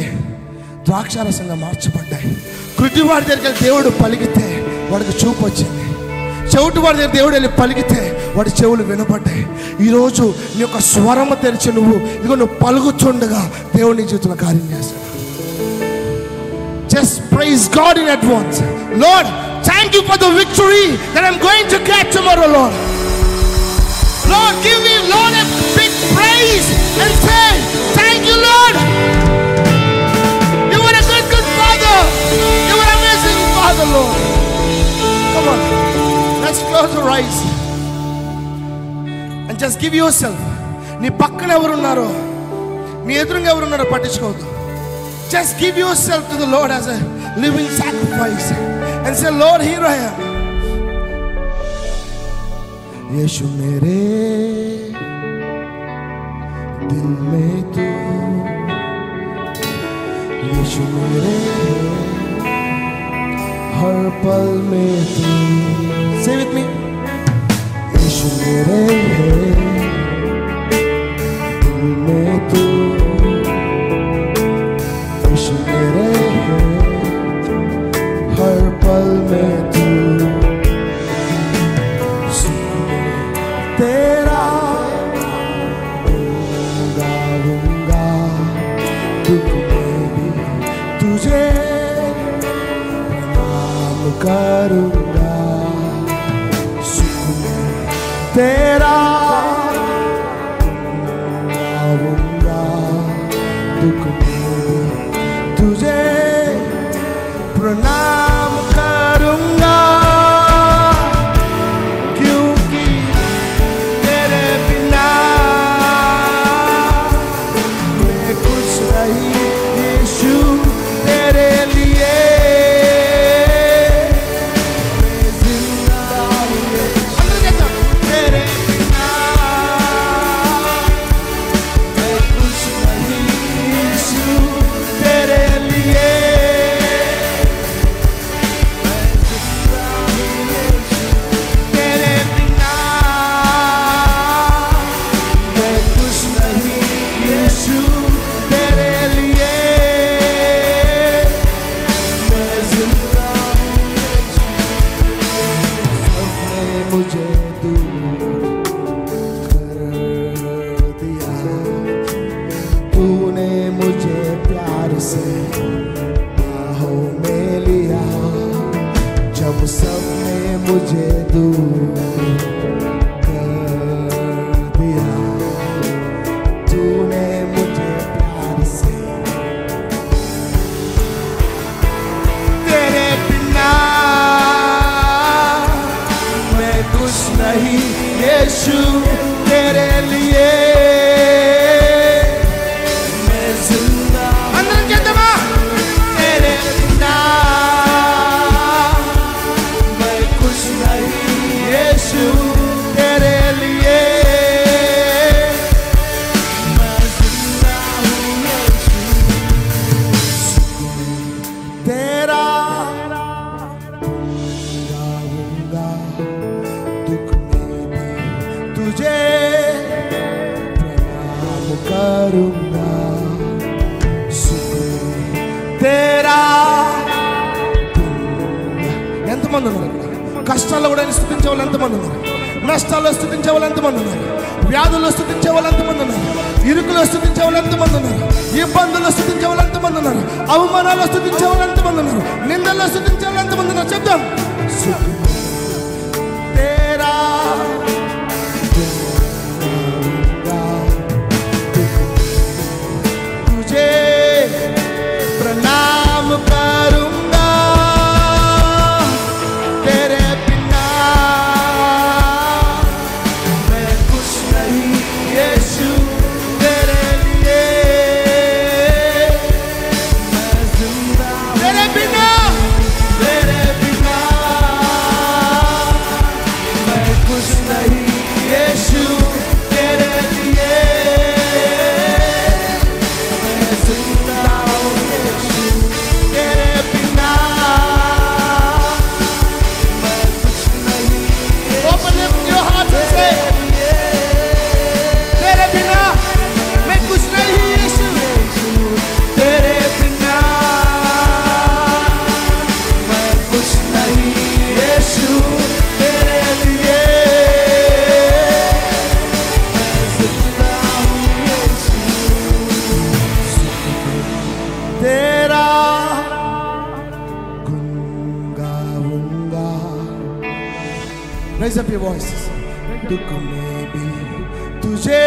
ద్రాక్షారసంగా మార్చబడ్డాయి. కృటివాడి దగ్గర దేవుడు పలికితే వాడికి చూపు వచ్చింది. చెవిటి వాడి దగ్గర దేవుడు వెళ్ళి పలికితే వాడి చెవులు వినపడ్డాయి. ఈరోజు నీ యొక్క స్వరము తెరిచి నువ్వు పలుకుతుండగా దేవుడు నీ జీవితంలో కార్యం చేస్తాడు. Just praise God in advance. Lord, thank you for the victory that I'm going to get tomorrow, Lord. Lord, give me, Lord, a big praise and say, thank you, Lord. You were a good Father. You were an amazing Father, Lord. Come on, let's close our eyes and just give yourself. నీ పక్కన ఎవరున్నారో, నీ ఎదురుగా ఎవరున్నారో పట్టించుకోవద్దు. Just give yourself to the Lord as a living sacrifice and say, Lord, here I am. यीशु मेरे दिल में तू, यीशु मेरे हर पल में तू. Say with me. यीशु मेरे दिल में तू, यीशु मेरे हर पल में तू. तेरा गाऊंगा दुख में भी तुझे प्रणाम करूंगा. सुख में तेरा गाऊंगा दुख में भी तुझे प्रणाम करूंगा. ఎంతమంది ఉన్నారు? కష్టాల్లో కూడా స్తుతించే వాళ్ళు ఎంతమంది ఉన్నారు? నష్టాల్లో స్తుతించే వాళ్ళు ఎంతమంది ఉన్నారు? వ్యాధులు స్తుతించే వాళ్ళు ఎంతమంది ఉన్నారు? ఇరుకులు స్తుతించే వాళ్ళు ఎంతమంది ఉన్నారు? ఇబ్బందులు స్తుతించే వాళ్ళు ఎంతమంది ఉన్నారు? అవమానాలు స్తుతించే వాళ్ళు ఎంతమంది ఉన్నారు? నిందలు స్తుతించే వాళ్ళు ఎంతమంది ఉన్నారు? చెప్తాం. తేరా तुझे प्रणाम करूंगा, तेरे बिना मैं कुछ नहीं यीशु, तेरे लिए मैं जिंदा हूं, तेरे बिना मैं कुछ नहीं यीशु, तेरे लिए Raise up your voices. दुख में भी तुझे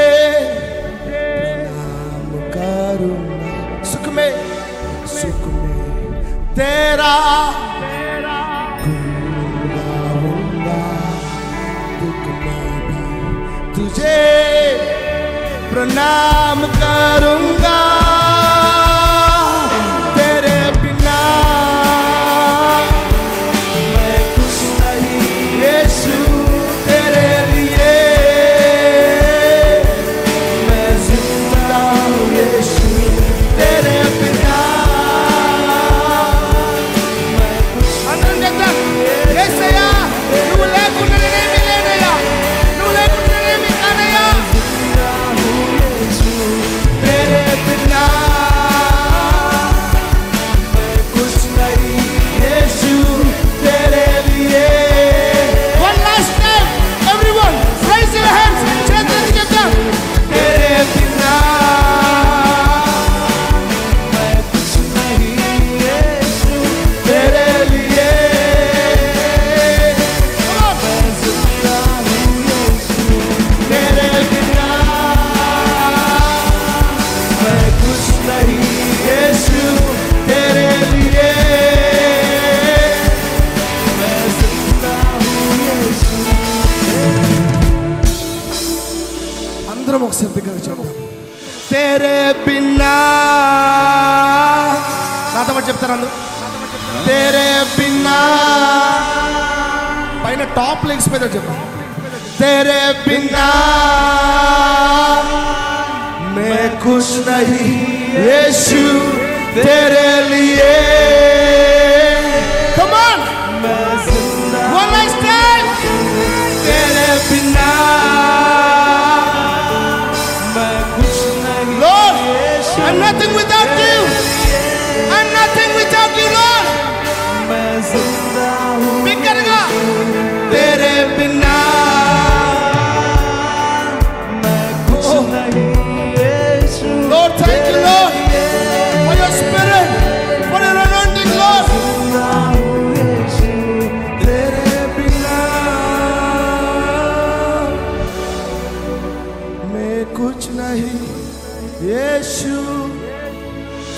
प्रणाम करूंगा, सुख में तेरा गुण गाऊंगा, दुख में भी तुझे प्रणाम करूंगा, तेरे बिना मैं कुछ नहीं यीशु, तेरे लिए मैं जिंदा हूं यीशु, तेरे बिना मैं कुछ అందరం ఒకసారి దగ్గర చెప్తాం. तेरे बिना నాతో పాటు చెప్తారు అందరూ. तेरे बिना పైన టాప్ లెగ్స్ మీద చెప్తాం. तेरे बिना मैं कुछ नहीं यीशु, तेरे लिए come on one last time. तेरे बिना मैं कुछ नहीं Lord, I'm nothing without you, I'm nothing without you Lord. मैं जिंदा हूं बिकरगा तेरे बिना मैं कुछ नहीं यीशु. Lord, thank you Lord for your spirit, for your anointing Lord. जिंदा हूं यीशु, तेरे बिना मैं कुछ नहीं यीशु,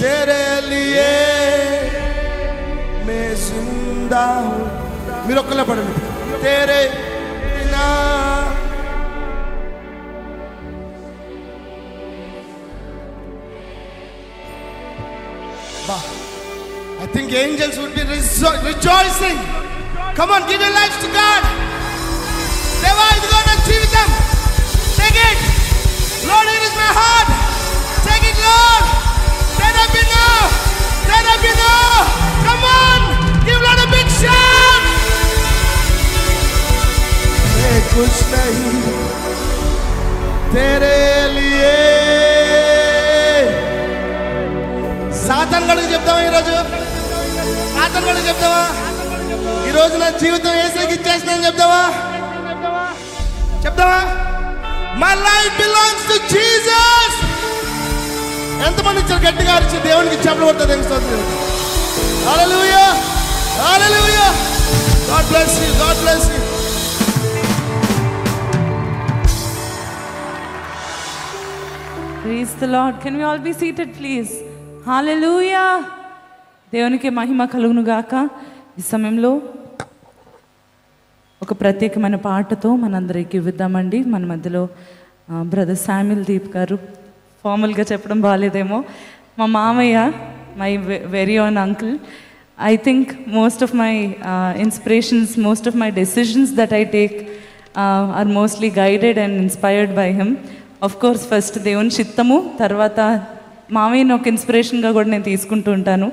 तेरे लिए मैं जिंदा हूं. మీరు ఒక్కలే పడండి. तेरे बिना I think angels would be rejoicing. Come on, give your lives to God. Deva idigo na jeevitam. Take it. Lord, here is my heart. Take it Lord. Tere bina. Come on, give Lord a big shout. मैं कुछ नहीं तेरे लिए. సాతాన్ గడికి చెప్తావా ఈరోజు? సాతాన్ గడికి చెప్తావా ఈరోజు? నా జీవితం యేసుకి ఇచ్చేస్తానని చెప్తావా? My life belongs to Jesus. ఎంతమంది ఇచ్చారు గట్టిగా అరిచి దేవునికి చెప్పలు కొడతా తెలుస్తుంది. Hallelujah, hallelujah. God bless you, God bless you. Praise the Lord. Can we all be seated, please? Hallelujah. దేవునికి మహిమ కలుగును గాక. ఈ సమయంలో ఒక ప్రత్యేకమైన పాటతో మనందరికి ఇద్దామండి. మన మధ్యలో బ్రదర్ శామ్యుల్ దీప్ గారు, ఫార్మల్గా చెప్పడం బాగాలేదేమో, మా మామయ్య, my very own uncle. I think most of my inspirations, most of my decisions that I take are mostly guided and inspired by him. Of course, first దేవుని చిత్తము, తర్వాత మామయ్యని ఒక ఇన్స్పిరేషన్గా కూడా నేను తీసుకుంటూ ఉంటాను.